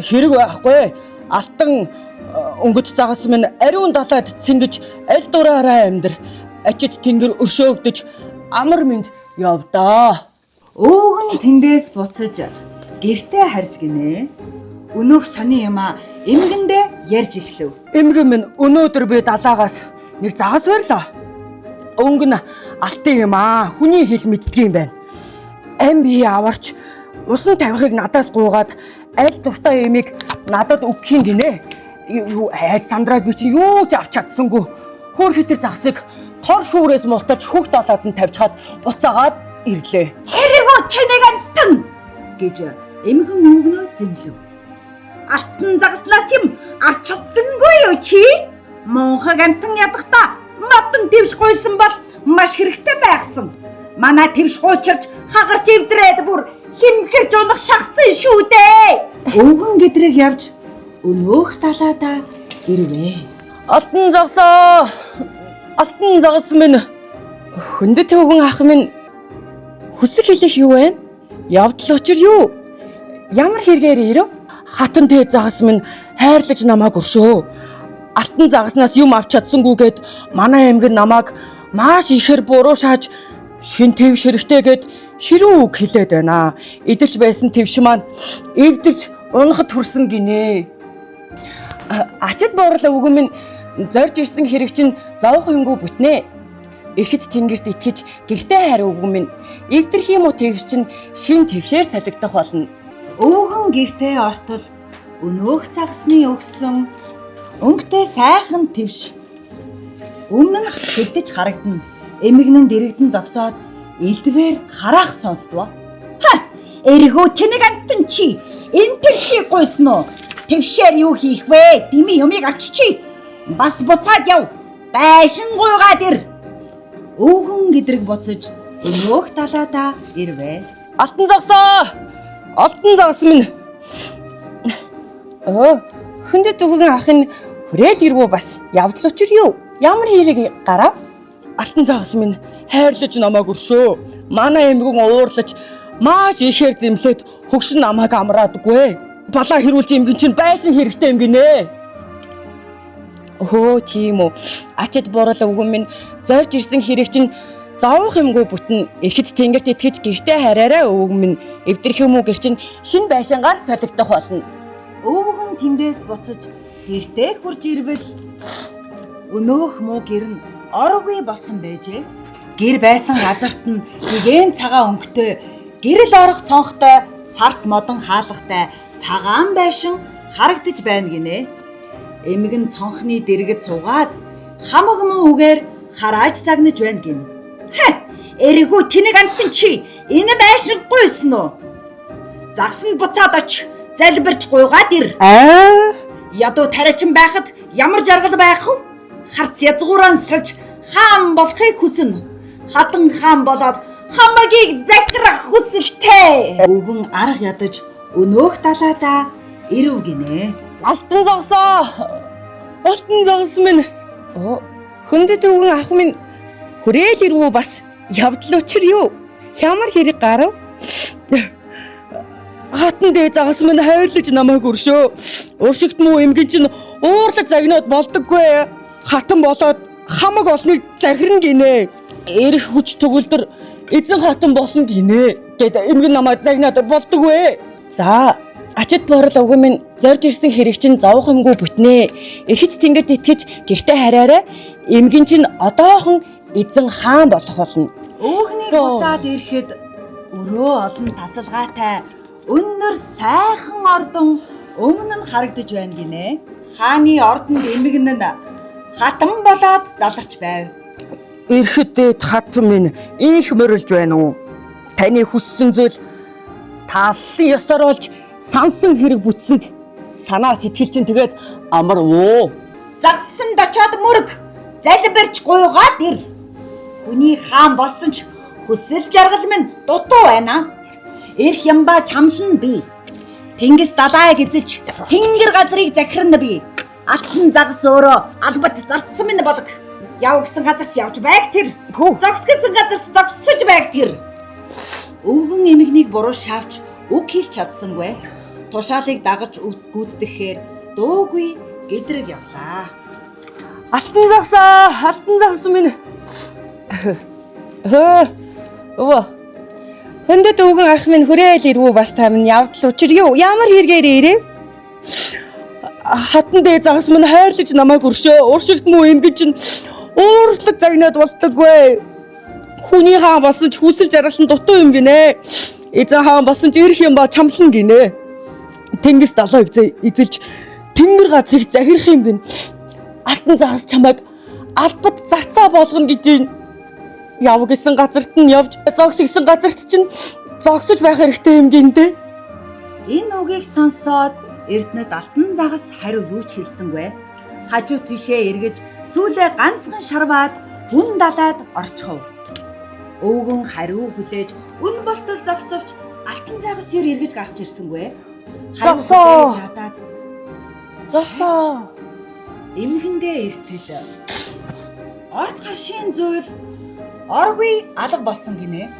хэрэг байхгүй. Алтан өнгөц загас минь ариун далайд цэнгэж аль дураараа амьдр. Ачид тэнгэр өршөөгдөж амар минь явдаа. Өвгөн тэндээс буцаж гэртээ харж гинэ. Өнөөх сони юма эмгэндээ ярьж эхлэв. Эмгэн минь өнөөдөр би далаагаас нэг загас байрлаа. Өнгө нь алтын юм аа. Хүний хэл мэддэг юм байна. Амби аварч усан тавихыг надаас гуугаад аль дуртай эмийг надад өгөхийн гинэ. Юу айс сандраад би чинь юу ч авч чадсангүй. Хөр хитэр загсыг тор шүүрээс мултаж хөх далаад нь тавьчихад буцаагаад ирлээ. Эрэгөө тэнэг амтан гэж эмгэн өвгнөө зэмлэв. Алтан загаслаас юм авч чадсангүй юу чи? Монхог амтан ядахта матан твш гойсон бол маш хэрэгтэй байсан. Манай твш хуучирч хагарч эвдрээд бүр химхэрж унах шахсан шүү дээ. Өвгөн гэдрэг явж өнөөх талаадаа ирвэ. Алтан загсаа. Алтан загас минь хөндөд өвгөн ах минь хүсэг хэлэх юу вэ? Явдал учир юу? Ямар хэрэгээр ирэв? Хатан дээд загас минь хайрлаж намайг өршөө. Алтан загаснаас юм авч чадсангүйгээд манай эмгэн намайг маш ихээр буруу шааж шин твш хэрэгтэйгээд ширүүн үг хэлээд байна. Идэлж байсан твш маань эвдэрч унахад хүрсэн гинэ. Ачид бууral өвгөн минь зорж ирсэн хэрэг чинь зовх юмгүй бүтнэ. Ихэд тэнгэрт итгэж гэртээ хайр өвгөн минь эвдэрх юм уу твш чинь шин твшээр салгидах болно. Өвгөн гэртээ ортол өнөөх загсны өгсөн өнгөтэй сайхан твш өмнө нь хэвдэж харагдана. Эмэгнэн дэрэгдэн зогсоод элдвээр хараах сонсдоо. Эргөө тэнэг амтан чи энэ твшийг гойсон уу? Твшээр юу хийх вэ? Дими юмыг авчичи. Бас буцаад яв. Байшин гуйгаад ир. Өвгөн гэдрэг буцаж өнөөх талаадаа ирвэ. Алтан загсаа. Алтан загас минь. Хөндөд өвгөн ах нь хүрээл ирвүү бас явдал учир юу? Ямар хэрэг гарав? Алтан загас минь хайрлаж намайг өршөө. Манай эмгэн уурлаж маш ихээр зэмлээд хөгшин намайг амраадаггүй. Балаа хэрүүлж эмгэн чинь байшин хэрэгтэй юм гинэ. Өө тийм үү. Ачид бурал өвгөн минь зорж ирсэн хэрэг чинь зовох юмгүй бүтэн. Ихэд тэнгэрт итгэж гэртээ хараараа өвгөн минь эвдэрх юм уу гэр чинь шин байшингаар солигдох болно. Өвгөн тэндээс буцаж гэртээ хурж ирвэл өнөөх муу гэр нь ороогүй болсон байжээ. Гэр байсан газарт нь гэгэн цагаан өнгөтэй, гэрэл орох цонхтой, царс модон хаалгатай цагаан байшин харагдаж байна гинэ. Эмгэн цонхны дэргэд суугаад хамаг муу үгээр харааж загнаж байна гин. Эргүү тэнэг амтан чи энэ байшин гуйсан уу? Загсан буцаад оч залбирч гуйгаад ир. Ядуу тариачин байхад ямар жаргал байх вэ? Харц язгуурaan сольж хаан болохыг хүснэ. Хатан хаан болоод хамаагийг захирах хүсэлтэй. Өвгөн арга ядаж өнөөх талаадаа ирв гинэ. Алтан загсаа. Алтан загас минь. Хөндөд өвгөн ах минь хүрээл ирвүү бас явдал учир юу? Ямар хэрэг гарав? Хатан дээд загас минь хайрлаж намайг өршөө. Уршигт муу эмгэн чинь уурлаж загнаад болдоггүй. Хатан болоод хамаг олныг захирна гинэ. Эрх хүч төгөлдөр эзэн хатан болсон гинэ. Гэт эмгэн намайг загнаад болдоггүй. За, ачид бууral өвгөн минь зорж ирсэн хэрэг чинь зовох юмгүй бүтнэ. Ихэд тэнгэрт итгэж гэртээ хараараа эмгэн чинь одоохон эзэн хаан болох болно. Өвгнийг буцаад ирэхэд өрөө олон тасалгаатай өннөр сайхан ордон өмнө нь харагдаж байна гинэ. Хааны ордонд эмгэн нь хатан болоод заларч байв. Ирэхэд хатан минь инх морилж байна уу? Таны хүссэн зүйл тааллын ёсоор олж сансан хэрэг бүтсэнд санаа сэтгэл чинь тэгээд амар уу. Загсанд очоод мөрг. Залбирч гуйгаад ир. Хүний хаан болсон ч хүсэл жаргал минь дутуу байна. Ирх ямба чамлан би. Тэнгис далайг эзэлж тэнгэр газрыг захирна би. Алтан загас өөрөө албат зарцсан минь болог. Яв гэсэн газарт явж байг тэр. Зогс гэсэн газарт зогсож байг тэр. Өвгөн эмэгнийг буруу шавж үг хэлж чадсангүй. Тушаалыг дагаж гүйцэтгэхээр дуугүй гэдрэг явлаа. Алтан загас минь. Өвөө. Хөндөд өвгөн ах минь хүрээл ирвүү бас та минь явдал учир юу? Ямар хэрэгээр ирэв? Хатан дээр загас минь хайрлаж намайг өршөө. Уршигт муу ингэж нь уурлаг загнаад болдоггүй. Хүний хаан болсон ч хүсэл жаргалсан дутуу юм гинэ. Эзэн хаан болсон ч ирэх юм ба чамлан гинэ. Тэнгис далайг эзэлж тэнгэр газрыг захирах юм гин. Алтан загас чамайг албат зарцаа болгоно гэж юм. Яв гэсэн газарт нь явж зогс гэсэн газарт чинь зогсож байх хэрэгтэй юм гинэ. Энэ үгийг сонсоод Эрдэнэт алтан загас хариу юу ч хэлсэнгүй. Хажуу тийшээ эргэж сүүлээ ганцхан шарваад хүн далайд орчихов. Өвгөн хариу хүлээж үн болтол зогсовч алтан загас ер эргэж гарч ирсэнгүй. Зогсоо. Хадаад Зогсоо. эмхэндээ эртэл. Орд харшийн зүйл оргүй алга болсон гинэ.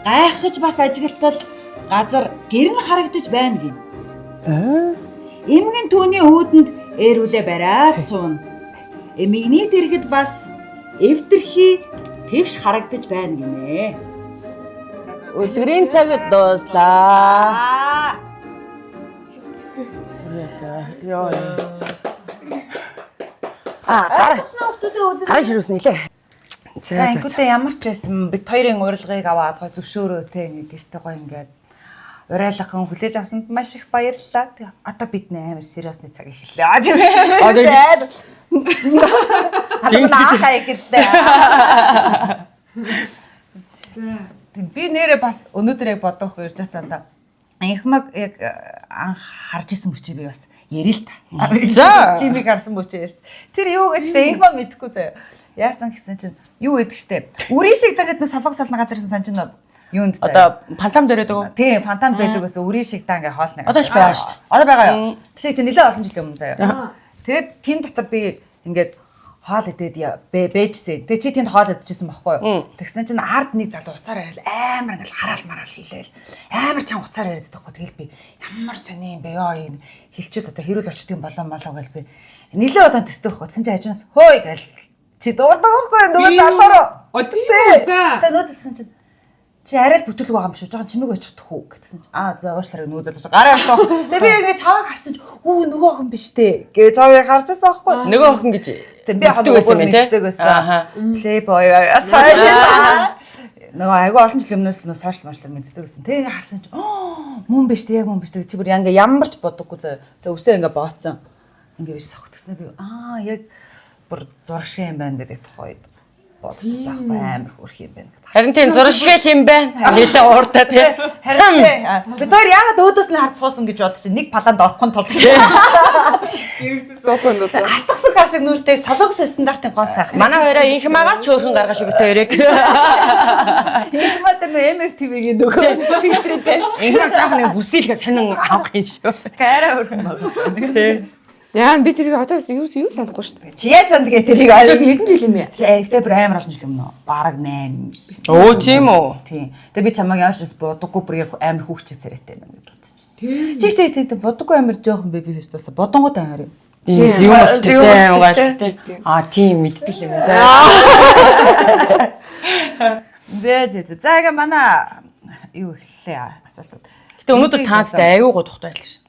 Гайхаж бас ажиглалтал газар гэрн харагдаж байна гин. Эмгэн түүний өөдөнд ээрүүлээ бариад суун. Эмигний дэргэд бас эвдэрхий твш харагдаж байна гинэ. Үлгэрийн цаг дууслаа. Яа. Гараа ширүүс нилээ. За инкүтээ ямар ч байсан бид хоёрын урилгыг аваад гой зөвшөөрөөтэй ингэ гэртээ гой ингээд урайлгахан хүлээж авсанд маш их баярлалаа. Тэгээ одоо бид амар сериусны цаг эхэллээ. Тийм ээ. Аахаа эхэллээ. Тийм би нэрээ бас өнөөдөр яг бодох ирж цаанда. Инхмаг яг анх харж исэн мөчөө би бас ярил та. Чимиг харсан мөчөө ярьсан. Тэр юу гэж тэ инхмаг мэдэхгүй заяа. Яасан гэсэн чинь юу гэдэг штэ. Үрийн шиг дахиад нэг солонго солоно газарсан санаж байна. Юунд заяа. Одоо фантам дээр байдаг уу? Тийм, фантам байдаг гэсэн үрийн шиг та ингээ хоол нэг. Одоо ч байгаа штэ. Одоо байгаа юу? Тэшээ нэлээд олон жилийн өмнө заяа. Тэгээд тэн дотор би ингээд хоол идээд бэжсэн. Тэгээ чи тэнд хоол идчихсэн байхгүй юу? Тэгсэн чинь ард нэг залуу уцаар яриад амар ингээл хараал мараал хийлээл. Амар чанга уцаар яриад байхгүй. Тэгэл би ямар сони юм бэ ёо энэ хилчил одоо хэрүүл болчдгийн болоо гэл би нэлээд удаан тэстэй байхгүй. Тэгсэн чинь хажуунаас хөөй гэл чи дуурдаг байхгүй нөгөө залуу руу. За. Тэгээ нөө зэлсэн чинь чи арай л бүтэлгүй байгаа юм шүү. Жохон чимэг байж чадах уу гэсэн чинь за уушлаараа нөгөө залуу гараа явах. Тэгээ би ингээ чаваг харсан чинь нөгөө охин биш дээ гэж чавыг харж байсан байхгүй. Нөгөө охин гэж. Тэг би хаад нөгөө мэддэг байсан. Playboy асаашаа. Нөгөө айгүй олон жилийн өмнөөс л сошиал маршлаг мэддэг байсан. Тэгээ харсан чинь мөн биш дээ яг мөн биш дээ чи бүр ингээ ямар ч бодоггүй зөө. Тэгээ өсөө ингээ бооцсон. Ингээ биш сохтгснаа би яг бүр зуршиг юм байна гэдэг тухайд бодчихсан аахгүй амар хөрх юм байна гэдэг. Харин тийм зуршиг юм байна. Нэлээ ууртаа тий. Харин бид хоёр яагаад өөдөөс нь харж суусан гэж бодож нэг паланд орохгүй тул. Атгсан гар шиг нүртэй солонгос стандартын гоо сайхан. Манай хоёроо инх магаас ч хөөрхөн гаргаш бид хоёрыг. Инх мата нэ MFTV-гийн нөгөө фильтрийн тавьчих. Инх заах нэг бүсэлгээ сонин авах юм шүү. Арай хөрхөн байгаа. Яа би тэрийг одоо юу санахгүй шүү дээ. Чи яаж сандгаа тэрийг Жод хэдэн жил юм бэ? Эвтэй бүр амар олон жил өмнө. Бараг 8. Оо тийм үү. Тийм. Тэгээ би чамайг яаж ч бодоггүй бүр яг амар хүүхчээ царайтай юм гэж бодчихсон. Чи тийм бодоггүй амар жоохон беби фест болсон. Бодонгууд амар юм. Тийм юм байна тийм. Тийм мэддэг юм байна. Зэ. За яга манай юу ихлээ асуултууд. Гэтэ өнөөдөр таадтай аюу гоо тухтай байлаа шүү.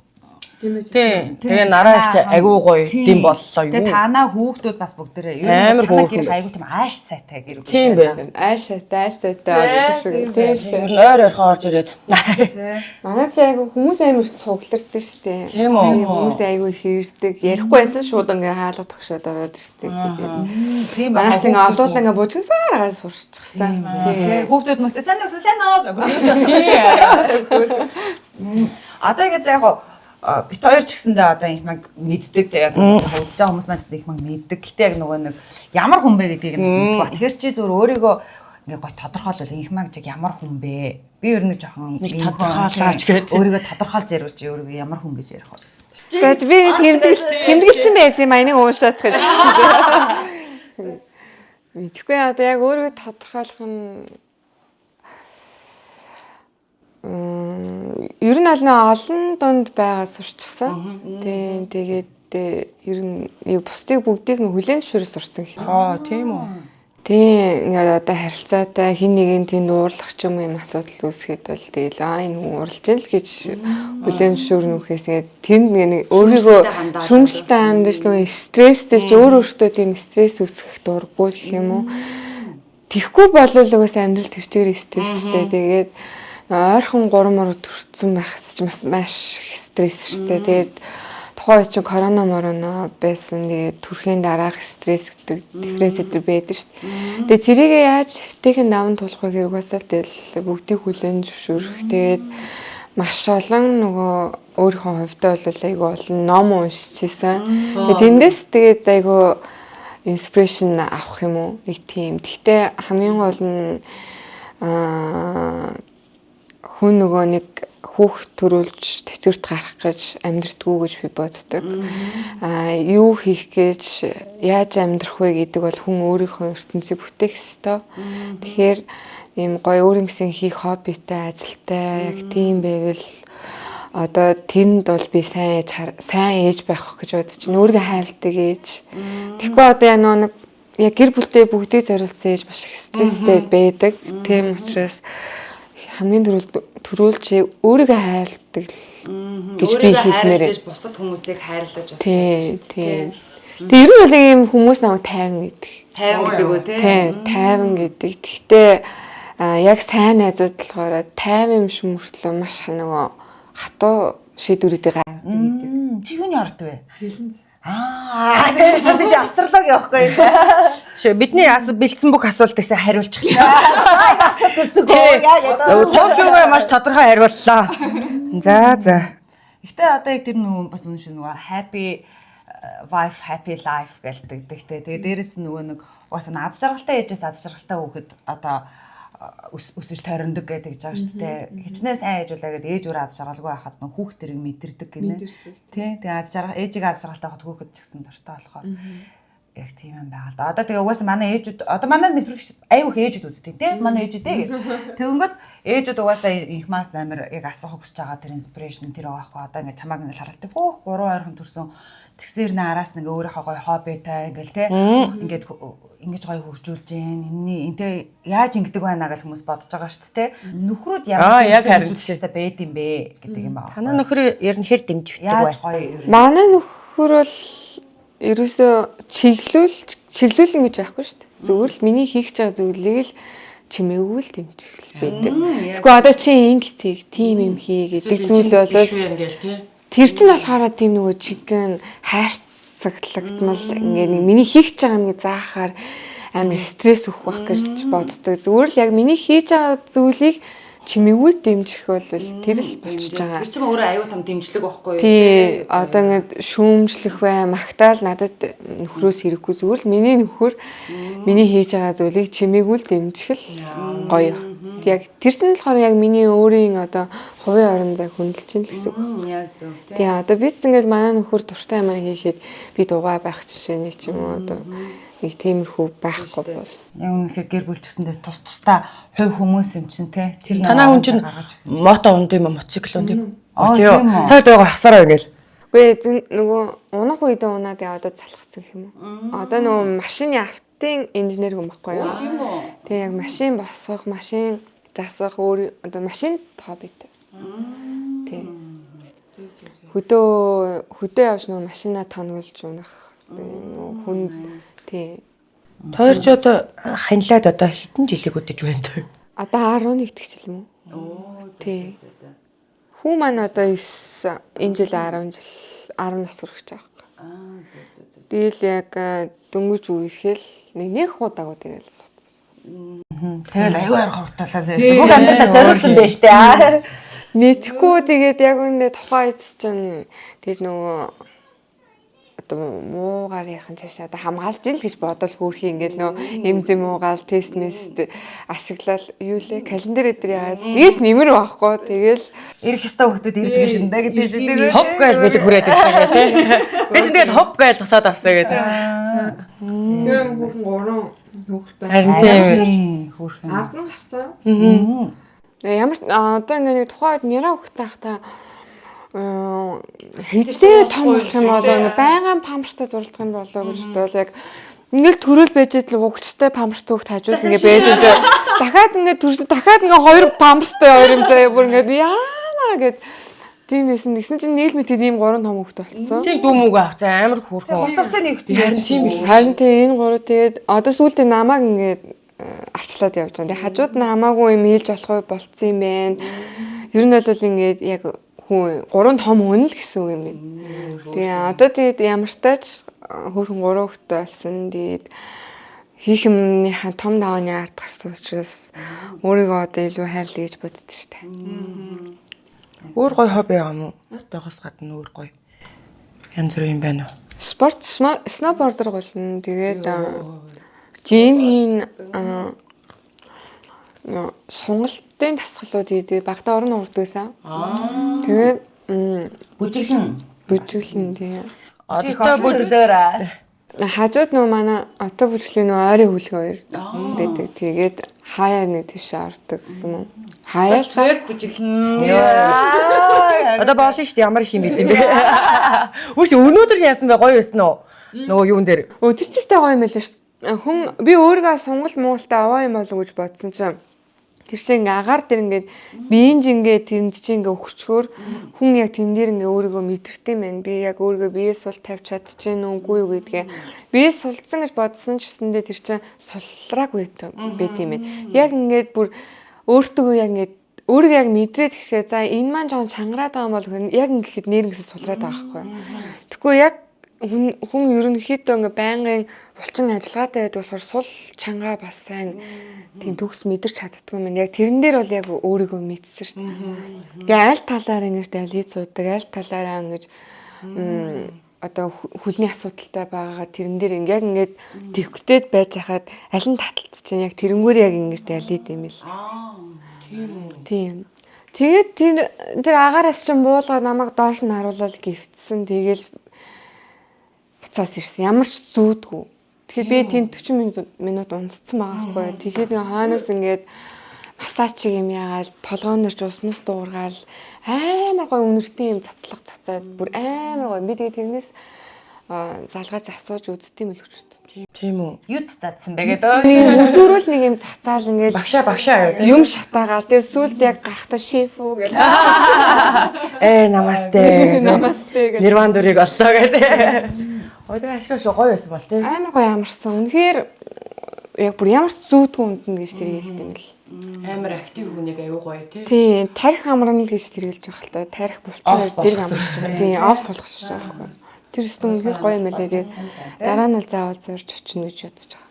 Тийм. Тэгээ нараа их агуу гоё дэм боллоо юу. Тэгээ танаа хүүхдүүд бас бүгдээрээ амар гэр айгуу тийм ааш сайтай гэр. Тийм байна. Ааш сайтай гэдэг шиг тийм шүү дээ. Ойр орхон орж ирээд. Манай чи айгу хүмүүс амар цугларддаг шүү дээ. Тийм үү. Хүмүүс айгу хэрдэг. Ярихгүй байсан шууд ингээ хаалга тогшоод ороод ирдэг. Тийм байна. Манай чи ингээ олуулаа ингээ бужигсаар агаад сурчихсан. Тийм. Хүүхдүүд мөхтэй сайн уу? Одоо ингэ за яг бит хоёр ч гэсэндээ одоо их маг мэддэг яг хөвдөж байгаа хүмүүс маань ч их маг мэддэг. Гэтэ яг нөгөө нэг ямар хүн бэ гэдгийг нь мэддэг ба. Тэгэхээр чи зөвөр өөрийгөө ингээ гой тодорхойлвол их маг чиг ямар хүн бэ? Би ер нь жоохон нэг тодорхойлооч гэдэг. Өөрийгөө тодорхойлж ярил чи өөрийгөө ямар хүн гэж ярих вэ? Тэгэж би тэмдэглэсэн байсан юм а энийг уушаад гэж. Мэдхгүй одоо яг өөрийгөө тодорхойлох нь ер нь олон дунд байгаа сурчсан. Тэгээд ер нь бусдыг бүгдийг нь хүлээн зөвшөөрөж сурсан гэх юм. Тийм үү. Тийм ингээд одоо харилцаатай хин нэгэн тийм уурлах ч юм асуудал үүсгээд бол тэгэл энэ хүн уурлж ийн л гэж хүлээн зөвшөөрнөхөөс ингээд тэнд нэг өөрийгөө шүмжлэлтэй хандаж нөгөө стресстэй ч өөртөө тийм стресс үүсгэх дурггүй гэх юм уу. Тэхгүй болвол угсаа амьдрал тэр чигээр стресстэй. Тэгээд ойрхон 3 мөр төрсөн байхад ч маш их стресс шттэ. Тэгээд тухайн чинь корона байсан. Тэгээд төрхийн дараах стресс гэдэг дифференс өдр байдаг шттэ. Тэгээд тэрийг яаж эвтэйхэн даван тулах вэ гэхээр угаасаа тэгэл бүгдийг хүлээн зөвшөөрөх. Тэгээд маш олон нөгөө өөрийнхөө хувьдаа бол айгүй олон ном уншижсэн. Тэгээд тэндээс тэгээд айгүй инспирэшн авах юм уу? Нэг тийм. Гэхдээ хамгийн гол нь хүн нөгөө нэг хүүхд төрүүлж тэтгэврт гарах гэж амьдрдгүү гэж би боддог. Юу хийх гэж яаж амьдрах вэ гэдэг бол хүн өөрийнхөө ертөнцийг бүтээх ёстой. Тэгэхээр ийм гоё өөрийн гэсэн хийх хоббитай, ажилтай яг тийм байвал одоо тэнд бол би сайн ээж байх гэж бодож чинь өөрийгөө хайрладаг ээж. Тэгэхгүй одоо яг яг гэр бүлтэй бүгдийг зориулсан ээж маш их стресстэй байдаг. Тийм учраас хамгийн төрүүлж өөрийгөө хайрладаг гэж би хэлмээр. Бусад хүмүүсийг хайрлаж Тийм. Тэгээ ер нь бол ийм хүмүүс намайг тайван гэдэг. Тайван гэдэг үү те? Тийм, тайван гэдэг. Гэхдээ яг сайн найзууд болохоор тайван юм шиг мөртлөө маш нөгөө хатуу шийдвэрүүдийг гаргадаг гэдэг. Чи юуны ард вэ? Тэр чи астрологи явахгүй. Бидний бэлдсэн бүх асуултыг хариулчих. Асуулт үзэгөө яа гэдэг. Төвчгөө маш тодорхой хариуллаа. За. Гэтэ одоо яг тэр нөгөө бас үнэн шүү нөгөө happy wife happy life гэлдэг. Тэгээ дээрэс нь нөгөө нэг угаасаа аз жаргалтай ээжээс аз жаргалтай хүүхэд одоо өсөж тойрондог гэдэг гэж байгаа шүү дээ. Хичнээн сайн ээж улаа гэдэг ээж өөрөө аз жаргалгүй байхад нөх хүүхд тэрийг мэдэрдэг гинэ. Тий. Тэгээ аз жаргал ээжийг аз жаргалтай хад хүүхэд ч гэсэн дуртай болохоор яг тийм юм байгаа л да. Одоо тэгээ угаасаа манай ээжүүд одоо манай нэвтрүүлэгч аюух ээжүүд үздэг тий. Манай ээжүүдээ гэх. Тэгэнгүүт ээжүүд угаасаа их мас амар яг асах хүсэж байгаа тэр инспирэшн тэр байгаа хгүй. Одоо ингээд чамааг ингээд харалтай. Хөөх 3 ойрхон төрсөн тэгсэр нэ араас нэг өөрийнхөө гоё хоббитай ингээл тий. Ингээд ингэж гоё хөгжүүлж гин энтэй яаж ингэдэг байна гэж хүмүүс бодож байгаа шүү дээ. Нөхрүүд ямар яг хариулттай байд юм бэ гэдэг юм байна. Танаа нөхөр ер нь хэр дэмжигдэг вэ? Яаж гоё. Манай нөхөр бол ерөөсөө чиглүүлэн гэж байхгүй шүү дээ. Зүгээр л миний хийх гэж байгаа зүйлийг л чимээгүй л дэмжих байдаг. Тэгэхгүй одоо чи ингэдэг тийм юм хий гэдэг зүйл болол тэр чинь болохоор тийм нөгөө чигэн хайрцагтлагдмал ингээ нэг миний хийх гэж байгаа юмыг заахаар амар стресс өгөх байх гэж боддог. Зүгээр л яг миний хийж байгаа зүйлийг чимээгүй дэмжих бол тэр л болчихж байгаа. Тэр чинь өөрөө аюу тум дэмжлэг байхгүй юу? Тий, одоо ингээд шүүмжлэх бай, магтаал надад нөхрөөс хэрэггүй зүгээр л миний нөхөр миний хийж байгаа зүйлийг чимээгүй л дэмжих л гоё. Яг тэр чинь болохоор яг миний өөрийн одоо хувийн орон зай хөндлөж чинь л гэсэн үг. Яг зөв тий. Тий, одоо бид ингээд манай нөхөр дуртай юм хийхэд би дугаа байх жишээний ч юм уу одоо нэг тиймэрхүү байхгүй бол. Яг үнэхээр гэр бүл гэсэндээ тусдаа хувь хүмүүс юм чинь те. Тэр танаа хүн чинь мото унд юм мотоцикл унд юм. Тийм үү. Тэр дээгөө хасараа ингээл. Үгүй нөгөө унах үедээ унаад яваад залхацсан юм уу? Одоо нөгөө машины автын инженер хүн байхгүй юу? Тийм үү. Тэгээ яг машин босгох, машин засах өөр одоо машин хоббитэй. Тийм. Хөдөө явж нөгөө машина тоноглож унах нөгөө хүн тий. Тойрч одоо ханилаад одоо хэдэн жилиг өдөж байна вэ? Одоо 11 дэх жил юм уу? Тий. Хүү маань одоо 9 энэ жил 10 нас хүрэх гэж байгаа. Тэгэл яг дөнгөж үерхэл нэг хуудаагүй тэгэл суцсан. Тэгэл аюу харахталаа байсан. Бүх амьдралаа зориулсан байж тээ. Мэдхгүй тэгээд яг үнэ тухайн эц чинь тэгж нөгөө одоо муугаар ярих нь цаашаа одоо хамгаалж ийн л гэж бодол хөөрхий ингээл нөө эмзэм муугаал тест мест ашиглал юу лээ календар дээр яагаад ийш нэмэр байхгүй тэгэл Ирэх ёстой хүмүүс ирдэг юм да гэдэг шиг тийм. Хоп гээл бэлэг хүрээд ирсэн гэх тээ. Би чинь тэгэл хоп гээл тусаад авсан гэдэг. Тэр хүүхэн гурван хүүхдтэй. Харин тийм. Хөөрхөн. Ард нь гарцсан. ямар одоо ингээ нэг тухайд нэраа хөхтэй хахта хизээ том болох юм болоо ингээ байгаан памперстай зуралдах юм болоо гэж бодвол яг ингээл төрөл байж л угчтай памперс төгт хажууд ингээ байж байгаа. Дахиад ингээ төрсөн дахиад ингээ хоёр памперстай хоёр юм заяа бүр ингээ яана гэд тийм байсан. Тэгсэн чинь нийлмэт тийм гурван том хөхтэй болсон. Тийм дүү мүг авах за амар хөөрхөн. Хуцавцаа нэгсэн байх тийм биш. Харин тийм энэ гурав тэгээд одоо сүүлдээ намааг ингээ арчлаад явж байгаа. Тэгээд хажууд нь хамаагүй юм хийлж болох болцсон юм байна. Ер нь бол ингээд яг хүн гурван том хүн л гэсэн үг юм байна. Тэгээ одоо тэгээд ямар ч тач хөөрхөн гурван хүүхэдтэй болсон. Тэгээд хийх юмныхаа том давааны ард гарсан учраас өөрийгөө одоо илүү хайрлаа гэж боддог шүү дээ. Өөр гоё хобби юм уу? Отоогоос гадна өөр гоё. Янз бүр юм байна уу? Спорт сноубордер болно. Тэгээд жим хийн сунгалтын дасгалууд хийдэг. Багтаа орон урдгасан. Тэгээд бүжиглэн тийм. Одоо бүжиглээр Хажууд нөө манай отоо бүжиглийн нөө ойрын хүлэг хоёр байдаг. Тэгээд хаяа нэг тийш ордог юм уу? Хаяа бүжиглэн. одоо боолно шүү дээ ямар их юм бэ юм бэ? Үгүй өнөөдөр яасан бэ гоё байсан уу? Нөгөө юун дээр. Тэр ч ихтэй гоё юм байлаа шүү. Хүн би өөрийгөө сунгал муултаа аваа юм болов гэж бодсон чинь тэр чинь ингээ агаар дээр ингээ биеинж ингээ тэрэнд чинь ингээ өгчгөр хүн яг тэн дээр ингээ өөрийгөө мэдэртэй мэн би яг өөрийгөө биеэс сул тавьж чадчихээн үгүй юу гэдгээ биеэс сулцсан гэж бодсон ч гэсэндээ тэр чинь сулраагүй байт юм байна. Яг ингээд бүр өөртөө яг ингээ өөрийгөө яг мэдрээд ирэхээ за энэ маань жоон чангараад байгаа юм бол яг ингээд нэрнгэсээ сулраад байгаа байхгүй. Тэгэхгүй яг хүн ерөнхийдөө ингээ байнгын булчин ажиллагаатай байдаг болохоор сул чангаа бас сайн тийм төгс мэдэрч чаддгүй юм. Яг тэрэн дээр бол яг өөрийгөө мэдсэн шүү дээ. Тэгээ аль талаараа ингэж дэлгий цуудаг, аль талаараа ингэж одоо хүлний асуудалтай байгаагаа тэрэн дээр яг ингээд төвхтээд байж хахад аль нь таталт чинь яг тэрнгүүр яг ингэж дэлгийд юм л. Тийм. Тэгээд тэр агаараас чинь буулгаад намайг доош нь харуулаад гівцсэн. Тэгээл буцаас ирсэн. Ямар ч зүүдгүй. Тэгэхээр би тийм 40 минут унтцсан байгаа байхгүй. Тэгээд нэг хойноос ингээд массаж юм яагаад толгоон нэрч усмас дуургаал амар гой үнэртэй юм цацлах цацаад бүр амар гой. Би тэгээд тэрнээс залгаж асууж үзтiin мэл хүчтэй. Тийм үү. Юу цацсан бэ гэдэг. Үзүүрүүл нэг юм цацаал ингээд Багшаа. юм шатаагаал. Тэгээд сүүлд яг гарахтаа шефүү гэж. Намасте. Намасте гэж. Нирван дөрийг оллоо гэдэг. Одоо ашигаш гоё байсан бол тий. Амар гоё амарсан. Үнэхээр яг бүр ямар ч зүүдгүй үндэн гэж тэрийг хэлдэг юм л. Амар актив хүн яг аюу гоё тий. Тийм, тарих амрна л гэж тэргэлж байгаа л та. Тарих булчин зэрэг амарч байгаа. Тийм, оф болгочих жоох байхгүй. Тэр өстө үнэхээр гоё юм байлээ. Тэгээд дараа нь л заавал зорж очно гэж бодож байгаа.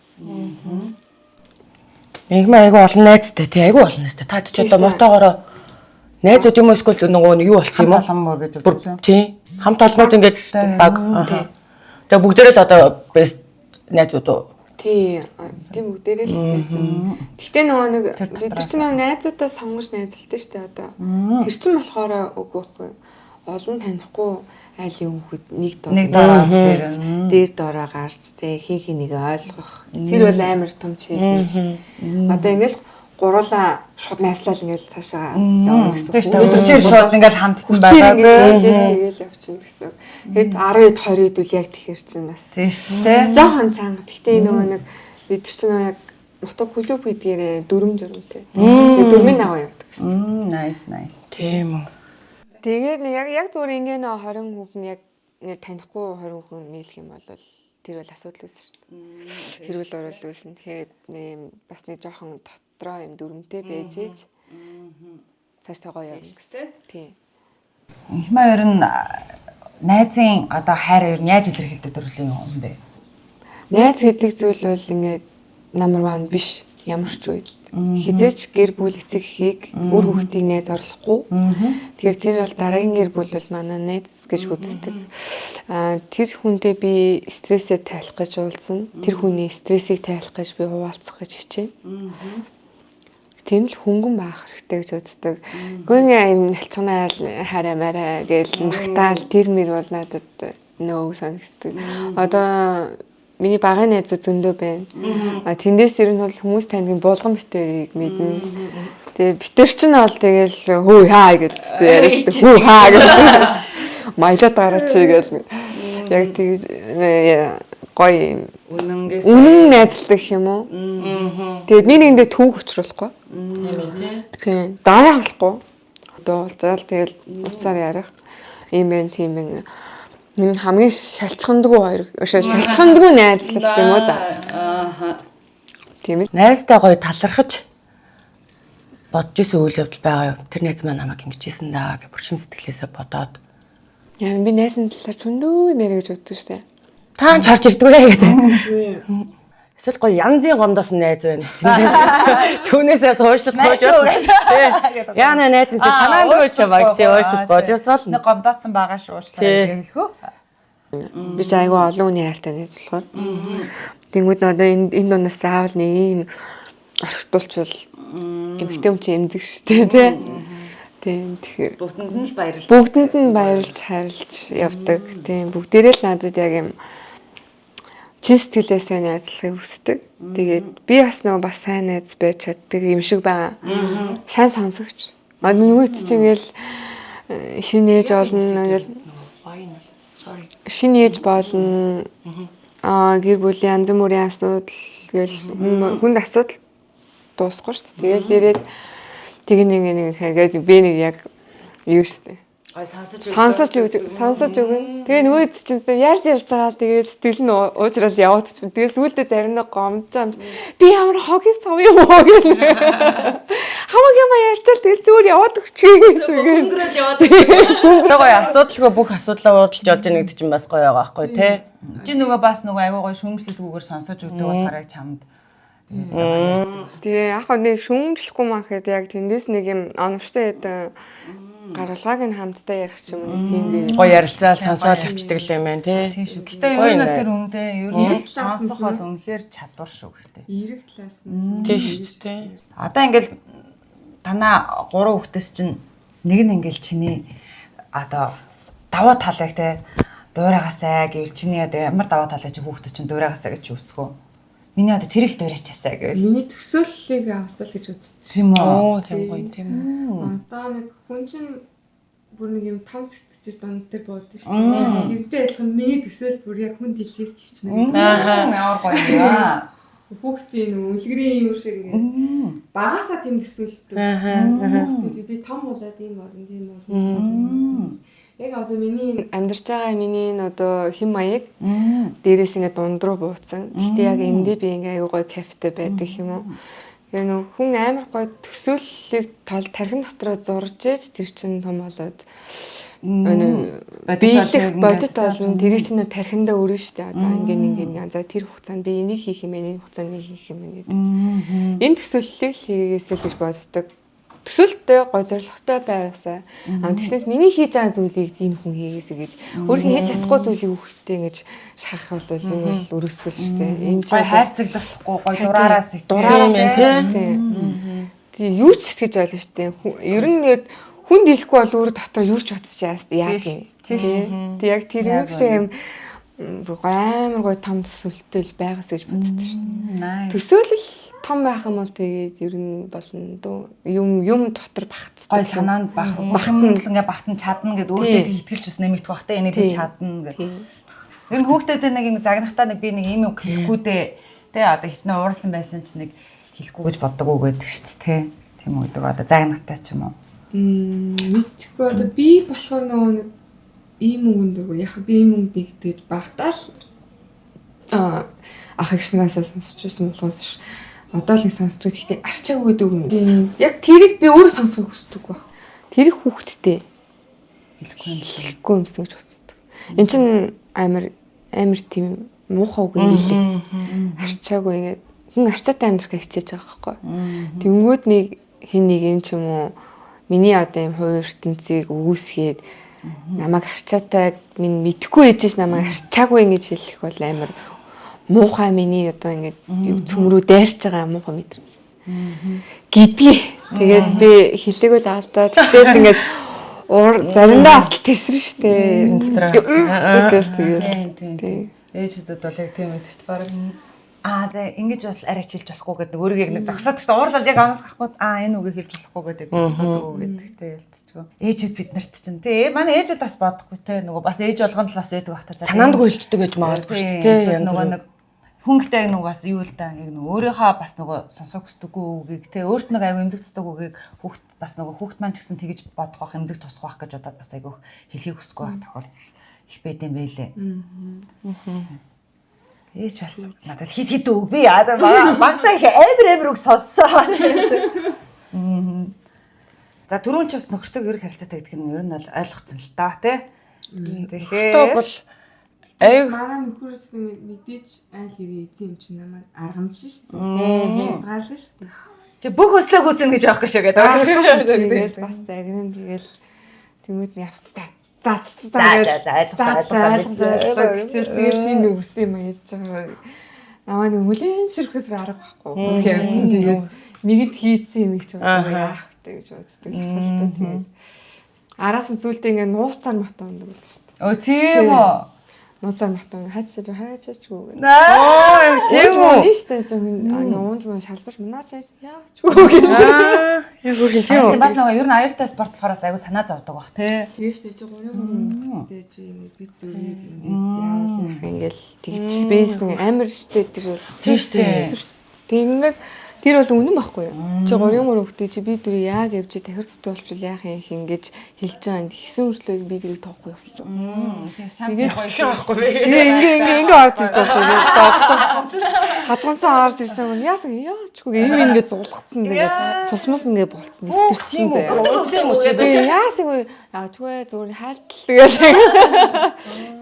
Инхмээ аюу олон найзтай тий аюу олон найзтай. Та ч одоо мотогоороо найзууд юм эсвэл нөгөө юу болчих юм уу? Хамт олон гэж бодсон. Тий. Хамт олнууд ингэж баг. Тэгээ бүгдээрээ л одоо бест найзууд уу? Тийм бүгдээрээ л найзууд. Гэхдээ нөгөө нэг бид нар чинь нөгөө найзуудаа сонгож найзалтай шүү дээ одоо. Тэр чинь болохоор үгүй байхгүй. Олон танихгүй айлын хүүхэд нэг дороо дээр дороо гарч тэ хин нэг ойлгох. Тэр бол амар том челленж. Одоо ингээл гуруулаа шууд найслал ингээл цаашаа явна гэсэн. Өдөржээр шууд ингээл хамтдан байгаа. Тэгэл явчихна гэсэн. Тэгэд 10-д 20-д үл яг тэгэхэр чинь бас тийм шүү дээ. жоохон чанга. Гэхдээ нөгөө нэг бид нар чинь яг мотог клуб гэдгээрээ дүрм журмтэй. Тэгээ дүрмийн дагуу явдаг гэсэн. Nice. Тийм үү. Тэгээд яг зүгээр ингээ нөө 20 хүүхэн яг танихгүй 20 хүүхэн нийлэх юм бол тэр бол асуудал үүснэ шүү дээ. Хэрүүл орол үүснэ. Тэгээд бас нэг жоохон дотроо юм дүрмтэй байж ийж цааш тагаа явна гэсэн. Тийм. Инхмээ ер нь найзын одоо хайр ер нь яаж илэрхийлдэг төрлийн юм бэ? Найз гэдэг зүйл бол ингээд number 1 биш. Ямар ч үед. Хизээч гэр бүл эцэг эхийг үр хүүхдийг найз орлохгүй. Тэгэхээр тэр бол дараагийн гэр бүл бол манай найз гэж үздэг. Тэр хүнтэй би стрессээ тайлах гэж уулзсан. Тэр хүний стрессийг тайлах гэж би хуваалцах гэж хичээнэ. Тийм л хөнгөн байх хэрэгтэй гэж үздэг. Гүнгээ юм талчганаал хараа мараа гэж магтаал тэр мэр бол надад нөө санагддаг. Одоо миний багын найз зөндөө байна. Тэндээс ер нь бол хүмүүс таньдаг буулган битэрийг мэднэ. Тэгээ битэр чинь бол тэгэл хөө хаа гэж яриа шүү дээ. Хөө хаа гэж. Маялаад гараач гэж. Яг тэгж гоё үнэн найзлдаг юм уу? Тэгээд нэгэндээ түүх өчрөхгүй. Тийм. Дааяа болохгүй. Одоо заал тэгэл уцаар ярих. Ийм байх, тийм байх. Миний хамгийн шалчхандгүй хоёр. Шалчхандгүй найзлалт юм уу да. Тийм ээ. Найзтай гоё талархаж бодож исэн үйл явдал байгаа юу? Тэр найз маань намайг ингэж хийсэн даа гэж бүршин сэтгэлээсээ бодоод. Яа би найзын талаар зөндөө юм яриа гэж боддог шүү дээ. Таан чарж ирдэг вэ гэдэг. Эсвэл гоё янзын гомдоос найз байна. Түүнээсээ уушлах гооч. Яна найз энэ санаандгүй ч баг тий уушлах гоожсоо л нэг гомдоодсон байгаа шүү уушлаа хэлхөө. Би ч айгүй олон хүний хайртай найз болохоор. Тэнгүүд одоо энэ дундаас заавал нэг ийм орхитуулчвал эмхтэй юм чи эмзэг штэ тий. Тийм тэгэхээр бүгдэнд нь баярлж харилж явдаг. Тийм бүгдээрээ л надад яг юм чин сэтгэлээсээ найзлахыг хүсдэг. Тэгээд би бас нөгөө бас сайн найз байж чаддаг юм шиг байгаа. Сайн сонсогч. Нөгөөд чинь ингээл шинэ ээж болно ингээл шинэ ээж болно. Гэр бүлийн янз бүрийн асуудал гээл хүнд асуудал дуусахгүй шүү дээ. Тэгэл ирээд тэг нэг тэгээд би нэг яг юу шүү дээ. Сонсож өгнө. Тэгээ нөгөө чинь ярьж байгаа л тэгээ сэтгэл нь уужрал яваад ч. Тэгээ сүүлдээ заримдаа гомдчаамж би ямар хогийн сав юм уу гэх. Хамаг юм ярьчаал тэгээ зүгээр яваад өгчээ гэж үгүй. Хөнгөрөөл яваад. Хөнгөрөө гоё асуудалгүй бүх асуудлаа уудлж олж яах гэдэг чинь бас гоё байгаа байхгүй тий. Чи нөгөө бас нөгөө айгуу гоё шүүмжлэлгүйгээр сонсож өгдөг болохоор чамд. Тэгээ яг нэг шүүмжлэхгүй махад яг тэндээс нэг юм оновчтой гаргалгааг нь хамтдаа ярих ч юм уу нэг тийм би гоё ярилцаал сонсоол авчдаг юм байна тий. Тийм шүү. Гэтэ ер нь л тэр үнэндээ ер нь сонсох бол үнэхээр чадвар шүү гэхдээ. Эрэг талаас нь. Тийм шүү тий. Одоо ингээл танаа 3 хүүхдээс чинь нэг нь ингээл чиний одоо даваа талыг те дуурайгаасаа гэвэл чиний одоо ямар даваа талыг чи хүүхдүүд чинь дуурайгаасаа гэж үсгөө. Миний одоо тэр их дуурайчаасаа гэвэл. Миний төсөөллийг авсал гэж үзсэн. Тийм үү. Тийм гоё тийм үү. Одоо нэг хүн чинь бүр нэг юм том сэтгэж донд дээр буудаг шүү дээ. Тэрдээ адилхан миний төсөөл бүр яг хүн дэлхээс ч хичмээ. Ямар гоё юм. Хүүхдийн үлгэрийн юм шиг ингээд багасаа тийм төсөөлдөг. Хүүхдүүд би том болоод ийм болно. Яг одоо миний амьдарч байгаа миний одоо хэм маяг дээрээс ингээд дунд руу бууцсан. Гэхдээ яг эндээ би ингээд аюу гой кафетэй байдаг юм уу. Тэгээ нөх хүн амар гой төсөөллийг тархин дотроо зурж ээж тэр чинь том болоод биелэх бодит болно. Тэр чинь тархиндаа өрнө штэ. Одоо ингээд за тэр хугацаанд би энийг хийх юм энэ хугацаанд хийх юм гэдэг. Энэ төсөөллийг хийгээсэй гэж боддог. Төсөөлттэй гой зоригтой байгаасаа. Тэгснээс миний хийж байгаа зүйлийг энэ хүн хийгээсэй гэж өөрийнхөө хийж чадахгүй зүйлийг хүүхдээ ингэж шахах бол энэ бол өрөсгөл шүү дээ. Энэ гой хайрцаглахгүй гой дураараас тийм юу ч сэтгэж байлаа шүү дээ. Ер нь ингээд хүн дийлэхгүй бол өөр дотор юу ч бодчихжээ. Яг тийм. Тэг яг тэр нэг шиг юм амар гой том төсөөлттэй байгаас гэж боддог шүү дээ. Төсөөлөл том байх юм бол тэгээд ер нь болно дөө юм дотор багт гой санаанд бахтан ингээ бахтан чадна гэд өөртөө итгэж бас нэмэгдэх бахтай энийг би чадна гэд. Ер нь хүүхдүүдэд нэг ингэ загнахтаа нэг би нэг ийм үг хэлэхгүй дээ. Тэ одоо хичнээн ууралсан байсан чинь нэг хэлэхгүй гэж боддог уу гэдэг шүү дээ. Тийм үү гэдэг одоо загнахтаа ч юм уу. Мэдхгүй одоо би болохоор нөгөө нэг ийм үгэнд дөрөв яг би ийм үгэнд нэгдэж багтаал ах ихснээс сонсчихсан болохоос одоо л сонсдог. Гэхдээ арчаагүй гэдэг үг. Яг тэрийг би өөрөө сонсох хүсдэг баг. Тэр хүүхдтэй хэлэхгүй юмсан гэж боддог. Энд чинь амар тийм муухай үг юм билээ. Арчаагүй ингээд хүн арчаатай амьдрахыг хичээж байгаа байхгүй. Тэнгүүд нэг хин нэг юм ч юм уу миний одоо юм хувь ертөнцийг үүсгээд намайг арчаатай минь мэдхгүй ээжээс намайг арчаагүй ингэж хэлэх бол амар муухай миний одоо ингэж цөмрөө дайрч байгаа муухай мэдрэмж. Гэдгийг тэгээд би хэлээгөө л алдаа. Тэгтэл ингэж заримдаа асал тесрэн штэ. Тэгээд ээжэдэд бол яг тийм байдаг шүү дээ. Бараг за ингэж бол арай чилж болохгүй гэдэг өөрийгөө яг нэг зогсоод гэхдээ уурлал яг оноос гарахгүй энэ үгийг хэлж болохгүй гэдэг зогсоод өгөө гэдэгтэй ялцчихгүй. Ээжэд бид нарт чинь тий манай ээжэд бас бодохгүй те нөгөө бас ээж болгонд л бас байдаг бах та. Санаандгүй хэлждэг гэж магадгүй шүү дээ. Нөгөө нэг хүн гэдэг нөгөө бас юу л да яг нөгөө өөрийнхөө бас нөгөө сонсох хүсдэггүй үгийг те өөрт нэг аюу эмзэг тусдаг үгийг хүүхд бас нөгөө хүүхд маань ч гэсэн тэгж бодох бах эмзэг тусах бах гэж бодоод бас аюу хэлхийг хүсэхгүй байх тохиолдол их байд юм байлээ. Ээж бас надад хит үг би багтаа их амар үг сонссоо. За түрүүн ч бас нөхөртөө ерөөл харилцаатай гэдэг нь ер нь бол ойлгоцсон л та тий. Тэгэхээр бол аюу манай нөхөрөөс мэдээж айл хэрэг эзэн юм чинь намайг аргамжшин шүү дээ. Хязгаарлаа шүү дээ. чи бүх өслөө гүцэн гэж байхгүй шүү гэдэг. тэгээд бас загнан тэгэл тэмүүд ятцтай. За тэгэл тийм үс юм яаж байгаа. Намаа нэг хүлэн ширхээс арга байхгүй. Тэгээд нэгэд хийцсэн нэг ч бодлоо яах вэ гэж боддог. Тэгээд араас нь зүйлдээ ингээ нууцаар мото ундаг л шүү дээ. Тийм үү. Нууцаар мото хайчаачгүй. тийм үү. Шүү дээ. Ингээ уунж мөн шалбарч манаач яачгүй гэж. Яг үгүй тийм үү. Бас нөгөө ер нь аюултай спорт болохоор аягүй санаа зовдөг бах тий. Тэгээд ч чи 3 хүнтэй чи бид дөрвийг яах ингээл тэгж бейсэн амар штэ тэр бол Тийм штэ. Тэг ингээд тэр бол үнэн байхгүй юу? Чи 3 мөр хөвгтэй чи би дөрөв яаг явж тахирцд болчвол яах юм ингэж хэлж байгаа юм. Тэгсэн үрслөө би тэрийг тоохгүй явчих. Тэгээд байхгүй би. Ингээ орж ирж байгаа юм. Хазгансан орж ирж байгаа юм. Яасан яачгүй юм ингээ зулгацсан тэгээд цусмас ингээ болцсон. тийм үү. Тэгээ яасгүй яачгүй зүгээр хайлтал тэгээд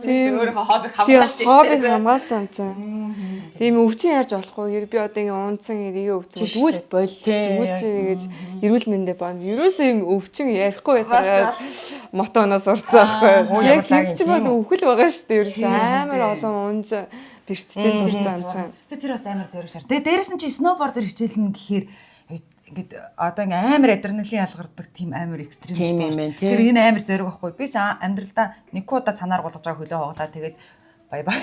Тийм өөр хобби хамгаалж байгаа юм чинь. Тийм өвчин ярьж болохгүй. Би одоо ингээ унцсан эргээ өвчин тэгвэл бол тэгвэл чи ингэж эрүүл мэндэ боо. Ерөөсөө юм өвчин ярихгүй байсан. Мотоноос урцсан байхгүй. Яг тийм ч бол өвхөл байгаа шүү дээ. Ерөөсөө амар олон унж бэртчээс сурч байгаа юм чинь. Тэр бас амар зоригшаар. Тэгээ дээрэс нь чи сноубордер хичээлнэ гэхээр ингээд одоо ингээ амар адреналин ялгардаг тийм амар экстрим спорт. Тэр энэ амар зориг байхгүй. Би ч амьдралдаа нэг удаа цанаар гулгаж байгаа хөлөө хоолоо тэгээд бай бай.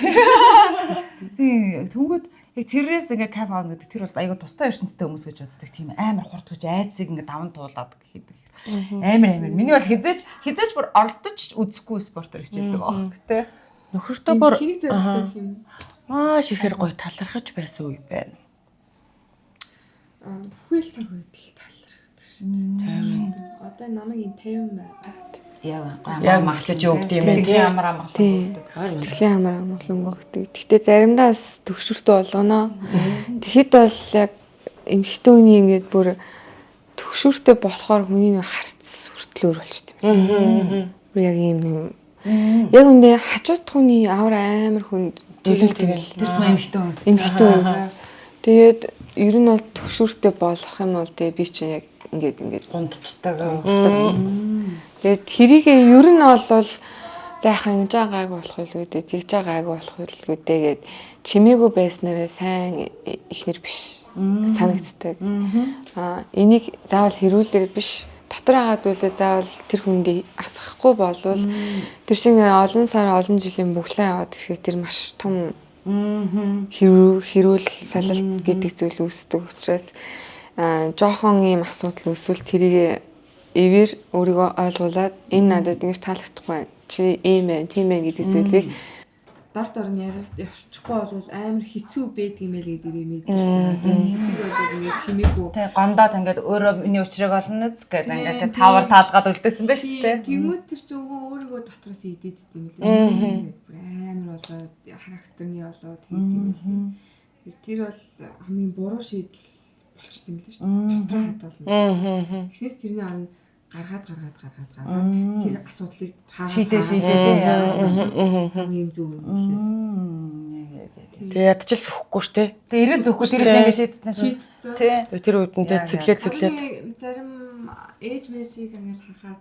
Тийм түнгүүд яг тэрээс ингээ кайф авах гэдэг тэр бол айгу тустай ертөнцтэй хүмүүс гэж боддог тийм амар хурд гэж айцыг ингээ даван туулаад хийдэг. Амар миний бол хизээч бүр оролдож үзэхгүй спортер хичээлдэг аах тий. Нөхөртөө бүр хэнийг зоригтой юм. маш ихээр гоё талархаж байсан үе байна. Бүхэл цаг үед л талархдаг шүү дээ. Одоо намайг энэ 50 байгаад. Яг маглаж өгд юм байна тий. Амар амгалан өгдөг. Тэхээ амар амгалан өгдөг. Гэхдээ заримдаа төгшөртөө болгоно. Тэгэхэд бол яг эмхтэн үний ингээд бүр төгшөртөө болохоор хүний нэг харц хүртлөөр болчихсон юм. Яг ийм нэг яг үндэ хажууд хүний авар амар хүнд төлөвлөлт Тэрс маа эмхтэн үн. эмхтэн. Тэгээд ер нь бол төгшөртөө болох юм бол тэгээ би чи яг ингээд гундчдаг. Тэгээд тэрийгээ ер нь бол зайхан ингэж байгаагүй болох үлгүй дээ тэгж байгаагүй болох үлгүй дээ гэд чимээгүй байснараа сайн ихнэр биш санагддаг. Энийг заавал хэрүүлэр биш дотор байгаа зүйлээ заавал тэр хүндээ асахгүй болвол тэр шиг олон сар олон жилийн бүглээ яваад ирэхэд тэр маш том хэрүүл салалт гэдэг зүйл үүсдэг учраас жоохон ийм асуудал үүсвэл тэрийг эвэр өөрийгөө ойлгуулад энэ надад ингэж таалагдахгүй байна. Чи ийм байна, тийм байна гэдэг зүйлийг Дорт орн явчихгүй бол амар хэцүү байдаг юм байл гэдэг би мэдэрсэн. Тэгээд хэсэг болоод ингэ чимээгүй. Тэ гондоод ингээд өөрөө миний учрыг олно гэдэг ингээд тавар таалгаад үлдээсэн байж тээ. Тэгмүүд тэр чи өөрийгөө дотроос идээдт юм лээ. Амар болоод характерны болоод хийд юм лээ. Тэр бол хамгийн буруу шийдэл болчихсон юм лээ шүү дээ. Дотроо хадгална. Гэснээс тэрний орн гаргаад тэр асуудлыг шийдээ тий. хамгийн зөв юм лээ. Тэгээ ядчих сөхгүй штэ. Тэгээ ирээ зөвхөн тэр ингэ шийдсэн шүү. Тий. Тэр үед нь цэглээд. Зарим ээж мэржийг ингээд харахаар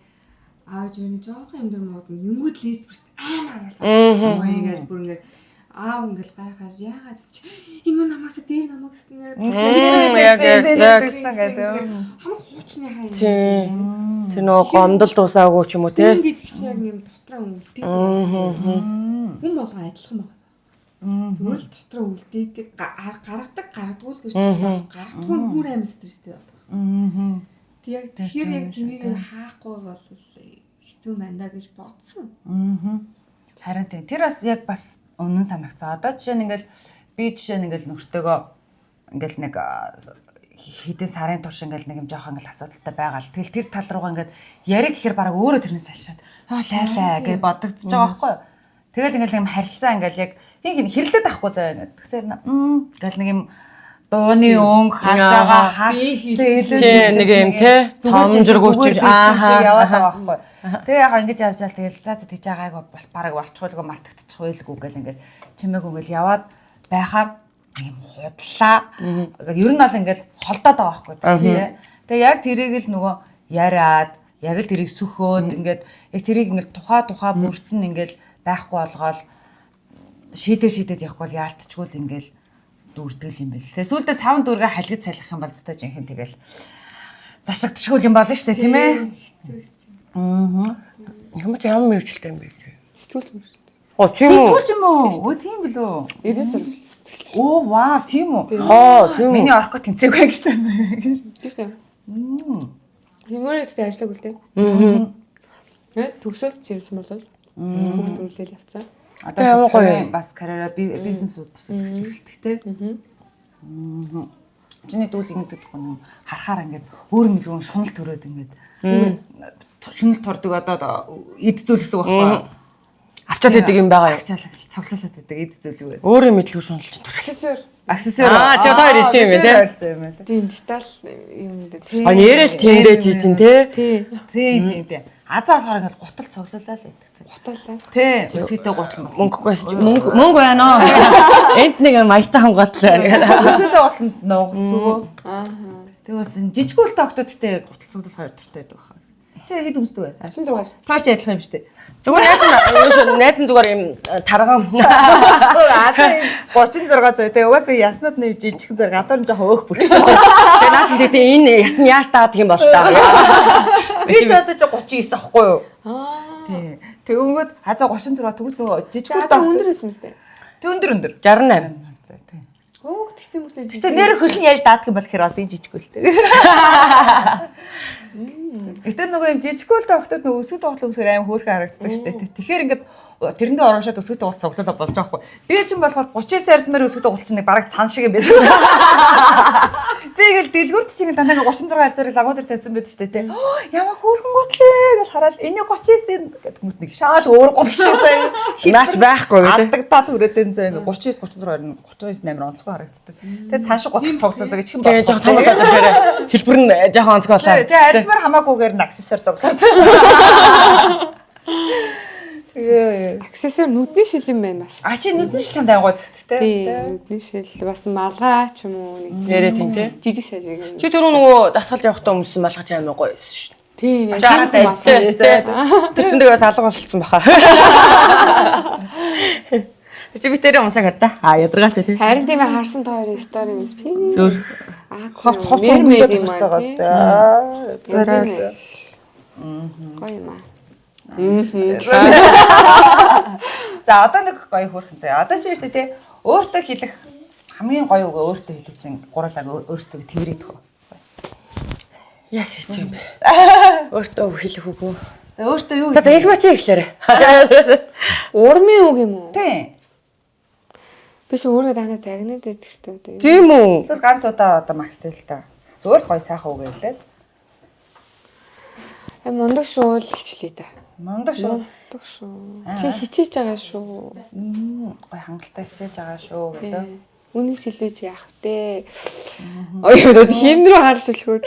ааж юу жоохон юм дээр мууд нэнгүүд лээс бүрс амар алгалцсан. Ингээд бүр ингээд аав ингээд гайхаад яагаад ч энэ намаасаа дээр намаагснаар гэсэн гэдэг. хамаг хуучны хай. Тэр нөгөө гомдол дуусаагүй ч юм уу те. Ингээд чи яг юм дотроо үлдээд. Хүн болгоо адилхан байна. Зүгээр л дотроо үлдээдэг гаргадаг л гэж байна. Гаргадгүй бүр амар стресстэй байна. Тэг яг тэгэхээр яг тэрийг хаахгүй бол хэцүү байна да гэж бодсон. Харин тийм. Тэр бас яг бас үнэн санагцаа. Одоо жишээ нь ингээл нөхөртөөгөө ингээл нэг хэдэн сарын турш ингээл нэг юм жоохон ингээл асуудалтай байгаа л. Тэгэл тэр тал руугаа ингээд яриг гэхээр баг өөрөө тэрнээс ашаад лайлаа гэж бодогдож байгаа байхгүй юу? Тэгэл ингээл нэг юм харилцаа ингээл яг хэрэлдээд авахгүй заа ингээд. Тэгсээр ингээл нэг юм дууны өнгө харж байгаа хаарцтай нэг юм те цомжиргууч яваад байгаа байхгүй. Тэгээ яг ингэж явж байгаа тэгэл за тэгж байгаагүй бараг болчихгүй мартагдчих байлгүй гэл ингээл чимээгүй ингээл яваад байхаар юм худлаа. Ер нь бол ингээл холдоод байгаа байхгүй тийм. Тэгээ яг тэрийг л нөгөө яриад яг л тэрийг сөхөөд ингээд яг тэрийг ингээл тухай бүрт нь ингээл байхгүй болгоол шийдээд явахгүй яалтчгүй л ингээл дүүрдэг юм байл. Тэгээ сүүлдээ савн дүүргээ халгиж салих юм бол зөвхөн жинхэнэ тэгэл засагдчихгүй юм болно шүү дээ тийм ээ. Юм ч ямар мэрэгчлээ юм бэ? Сэтгүүл мэрэгчлээ. Тийм үү? Сэтгүүл юм уу? Өө тийм билүү? 90 сар сэтгүүл. Оо вау тийм үү? Тийм. Миний орох гот тэнцээгүй гэж тийм ээ. Хингүүрээс ажиллаг үлдээ. Төгсөөд чирсэн болол хүүхд төрүүлэл явцсан. Одоо гоё бас карьераа бизнесүүд бас эрхэлдэг те. Чиний дүүл ингэдэг юм харахаар ингээд өөр мэлгэн шунал төрөөд ингээд шунал тордог одоо эд зүйл гэсэн үг байхгүй. Авчаад идэг юм байгаа юу? Авчаал цоглуулад идэг эд зүйл үү? Өөрөө мэдлгүй шунал чинь төрөл. Аксессуар. Чи одоо ирж тийм юм те. Тийм деталь юм дээр. Нэрэл тиймдээ чи чинь те. Тийм. Азаа болохоор ингээд гутал цоглуулаа л байдаг. Гуталаа. Тий. Өсгийтэй гутал мөнгө байна аа. Энд нэг маягтай хамгааллаа. Өсгийтэй гуталд нугсуу. Тэгээ бас жижиг үлтэй октодтэй гутал цоглол хоёр төртэй байдаг хаа. Чи хэд өмсдөг вэ? 36. Тооч адилхан юм шүү дээ. Зүгээр найзан зүгээр юм таргам. Азаа 36 зөө тэгээ угаасаа яснууд нэг жижигхэн зэрэг гадар нь жоохон өөх бүрт. Тэгээ наас тэгээ энэ ясны яаж таадаг юм бол та. Би ч одоо чи 39 ахгүй юу? Тий. Тэгвэл азаа 36 тэгвэл нөгөө жижиг үлтэй одоо өндөр байсан юм сте. Тэг өндөр 68. Тий. Хөөх тэгсэн мөртөө. Гэтэ нэр хөлн яаж даадаг юм бол гэхээр бас энэ жижиг үлтэй. Гэтэ нөгөө юм жижиг үлтэй октод нөгөө өсвөд тоглох өмсгөр аим хөөрхөн харагддаг шүү дээ. Тэгэхээр ингээд тэрэндээ оромшоод өсвөд тоглох цоглолоо болж байгаа хгүй. Би ч юм болохоор 39 арзмаар өсвөд тоглох чинь нэг бараг цан шиг юм байдаг. Би ингээл дэлгүрт чинь дандаа 36 арзаар лагуу дээр тавьсан байдаг шүү дээ. Ямар хөөрхөн готлээ гэж хараад энэ 39 гэдэг мэт нэг шаал өөр готл шиг заяа. Нааш байхгүй гэдэг. Алдагдаад хүрээдэн заяа ингээ 39 36 39 8 онцгой харагддаг. Тэгээ цааш готл цоглолоо гэж хэн Тэгээ жоохон том болоод тэгэхээр хэлбэр нь жоохон онцгой болоо. Тэгээ арзмаар хамаагүйгээр аксессуар цоглоо. Тэгээ аксессуар нүдний шил юм байна бас. А чи нүдний шил чамд аягаа зөгттэй. Тийм, нүдний шил бас малгай ч юм уу нэг нэрээ тийм тий. жижиг шажиг юм. Чи түрүү нөгөө дасгал явахдаа өмсөн малгаж амар гоё байсан шүү. Тийм, сараад байсан тий. Тэр чинь тэгээ салга болцсон баха. Чи би тэрэ умсаа гардаа. Ядаргаатай тий. Харин тийм харсан тойрын сторигс би. Зүр. хоц өнгөдөд гарцаагаас тий. Гоё юм аа. За одоо нэг гоё хөрхөн заяа. Одоо чи шүү дээ тий. Өөртөө хэлэх хамгийн гоё үгээ өөртөө хэлэх чинь гурлаг өөртөө тэрийдэх үү. Яс хийх юм бэ? Өөртөө хэлэх үгүй. Өөртөө юу За их мачи ихлээрэ. Урмын үг юм уу? тий. Биш өөрөө танаа загнаад байдаг шүү дээ. Тийм үү? Тэгээс ганц удаа одоо магтай л та. Зүгээр гоё сайхан үг хэлээ. Мундаг шүү л хичлээ та. Мундаг шүү. Мундаг шүү. Чи хичээж байгаа шүү. Гоё хангалттай хичээж байгаа шүү гэдэг. Үнээс илүү чи яах вэ? Ой хин рүү харж үлхүү.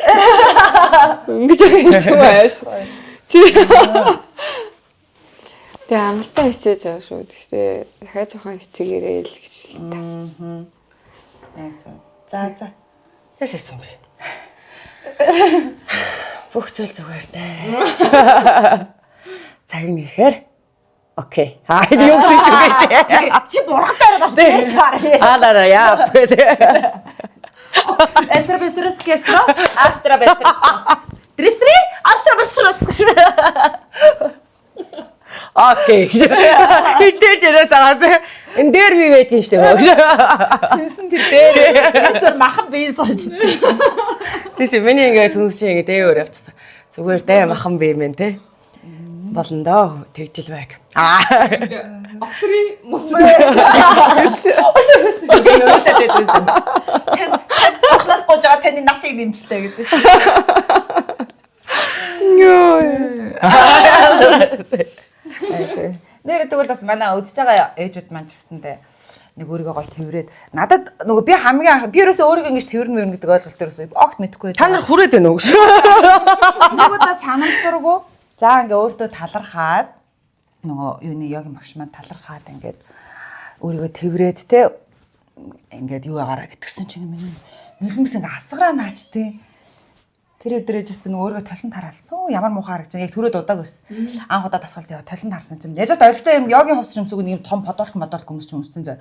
Ингэж байгаа юм ааш. Тэгээ Тэгээ амгалтай хичээж байгаа шүү. Гэхдээ дахиад жоохон хичээгээрэй л гэж л та. Яг зөв. За. Яс хийсэн бэ? Бүх зүйл зүгээр дээ. Цаг нь ирэхээр окей. Энэ юу гэж юм бэ? Чи бургатай яриад байна шүү дээ. Алаа яа. Окей. Хитэж яриад байгаа. Энэ дээр би байдгийн штэ. Сэнсэн тэр дээр. Тэр махан бие сууж. Тийш миний ингээд зүнс чи ингээд дээгүүр явчихсан. Зүгээр дээ махан бие мэн те. Болно доо тэгжил байг. Осри мос. Өөрөөсөө дэдвэсэн. Бас гож байгаа таны насыг нэмчлээ гэдэг шиг. Нэр тэгвэл бас манай өдөж байгаа ээжүүд маань ч гэсэндээ нэг өөрийгөө гоё тэрвэрэд надад нөгөө би хамгийн би ерөөсөө өөрийгөө ингэж тэрвэрнэ гэдэг ойлголт ерөөсөө огт мэдэхгүй. Та нар хүрээд байна уу гэж. Нэг удаа санамсаргүй за ингээ өөртөө талархаад нөгөө юуны йогийн багш маань талархаад ингээд өөрийгөө тэрвэрэд те ингээд юу агаараа гэтгсэн чинь миний нулимс ингээ асгараа наач те тэр өдрөөж би нөгөө өөрийгөө толон тараал. Ямар муухай харагч. Яг төрөөд удааг өс. Анх удаа дасгалт яа толон тарсан чинь. Яж ойлтой юм йогийн хувцс юмсгүй нэг юм том подолк хүмүүс ч өмссөн зөө.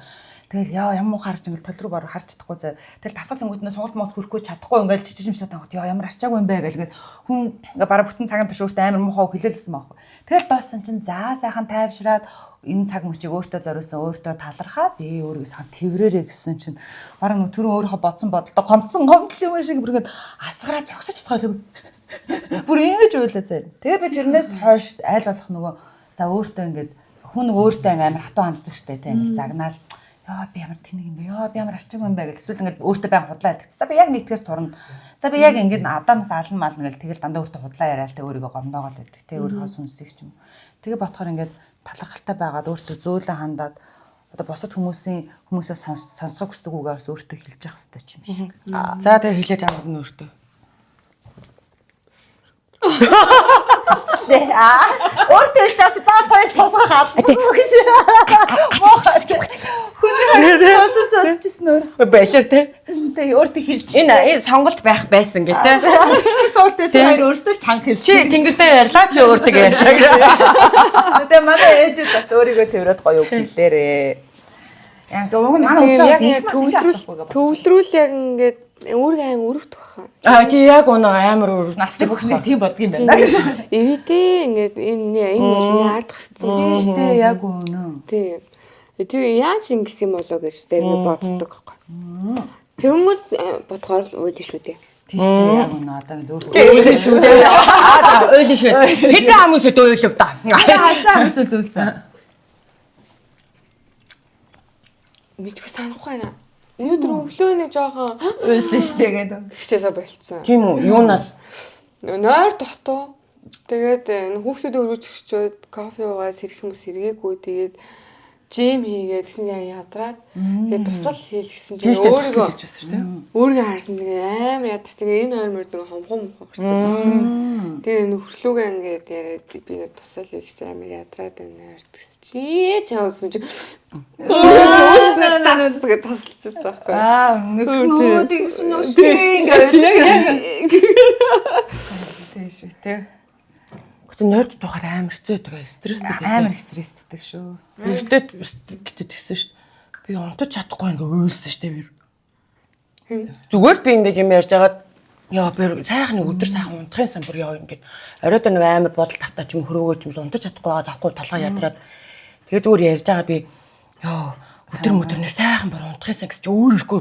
Тэгэл яа ямар муухай харагч ингээл тол руу баруу харж чадахгүй зөө. Тэгэл дасгалт өнгөднөө сонголт мод хөрөхгүй чадахгүй ингээл чичиж юмшаад байгаа. Яа ямар арчаагүй юм бэ гэлгээд хүн ингээ бараа бүтэн цагаан биш өөртөө амар муухай хэлээлсэн байхгүй. Тэгэл дууссан чинь за сайхан тайвшраад энэ цаг мөчийг өөртөө зориулсан өөртөө талархаад би өөрийгөө сан тэрвэрээ гэсэн чинь бараг нөө түрүү өөрийнхөө бодсон бодолтой гомцсон юм шиг бүргээд асгараа зогсож чадхаа. Бүр ингэж уйлаа заа. Тэгээ би тэрнээс хойш аль болох нөгөө за өөртөө ингээд хүн өөртөө амар хатуу ханддаг штэ тэ ингээд загнаал яа би ямар тэнэг юм бэ яа би ямар арчаагүй юм бэ гэл эсвэл ингээд өөртөө баян худлаа ярьдаг. За би яг нэгтгэс турна. За би яг ингээд адаанаас алан мална гэл тэгэл дандаа өөртөө худлаа яриад тэ өөрийгөө гомдоогоол байдаг тэ өөрийнхөө сүнсийг ч юм. Тэгээ бодохоор ингээд талархалтай байгаад өөртөө зөөлөн хандаад одоо босод хүмүүсээ сонсохыг хүсдэг үгээс өөртөө хэлж явах хэрэгтэй ч юм шиг. За тэгээ хэлээж авах нь өөртөө. Өөртөө хэлж авч заавал хоёр сонсгох хаалт. Хүн сонсчихсэн өөр. Баялаар те. Тэгээ өөртөө хэлж. Энэ сонголт байх байсан гэ те. Суултээс хоёр өөртөө чанга хэлсэн. Чи тэнгэрдээ ярьлаа чи өөртөө ярьлаа. Тэгээ манай ээжүүд бас өөрийгөө тэрвэрэд гоё үг хэлээрээ. Яг уг нь манай уучаас их бас ингэ Төвлөрүүл яг ингээд өөргөө аим өрөвдөх А баха. тий яг өнөө амар өөр насны бүхнийг тийм болдго юм байна. Эвэтэй ингээд энэ болны ард гарцсан. Тийм шүү дээ яг өнөө. Тийм. Тэр яаж ингэсэн юм болоо гэж зэрэг боддог байхгүй. Тэнгүүс бодгоор л ууж шүү дээ. Тийм шүү дээ яг өнөө одоо л ойлоо шүү дээ. Ойлоо шүү. Хэдэн хүмүүсд ойлов та. Хазаа хүмүүсд үлсэн. Мэдгүй санахгүй байна. Өнөөдөр өглөө нэг жоохон үлсэн шүү дээ гэдэг. гихчээсээ болцсон. Тийм үү? Юунаас? Нойр дутуу. Тэгээд хүүхдүүд өргөжчөөд кофе уугаад сэрэх хүмүүс сэргээгүй. Тэгээд жим хийгээд гэсэн ядраад тэгээд тусал хийлгсэн чинь өөрийгөө харсан тэгээ амар ядарч тэгээ энэ хоёр мөрд нэг хомхом гарчихсан. Тэгээ нөхрлүүгээ ингээд яриад би ингээд тусал хийлгэж амар ядраад байна гэсэн чи чаасан чи өөснөө тасалчихсан байхгүй. Нөхнүүд гэсэн нь ингээд тийм шүү дээ. Гэтэ нойрд тухаар амар хэцүүдэг стресстэй. Амар стресстэй шүү. Эртэд гэтээ тэгсэн шүү. Би унтаж чадахгүй ингээ уйлсан шүү дээ. Зүгээр би ингээ юм ярьж агаад яа би сайхан нэг өдөр сайхан унтахын сан бүр яа ингээ оройд нэг амар бодол тавтаа ч юм хөрөөгөө ч юм унтаж чадахгүй байгаад авахгүй толгой ядраад тэгээ зүгээр ярьж байгаа би яа өдөр нэг сайхан бүр унтахын сан гэж өөрөөргүй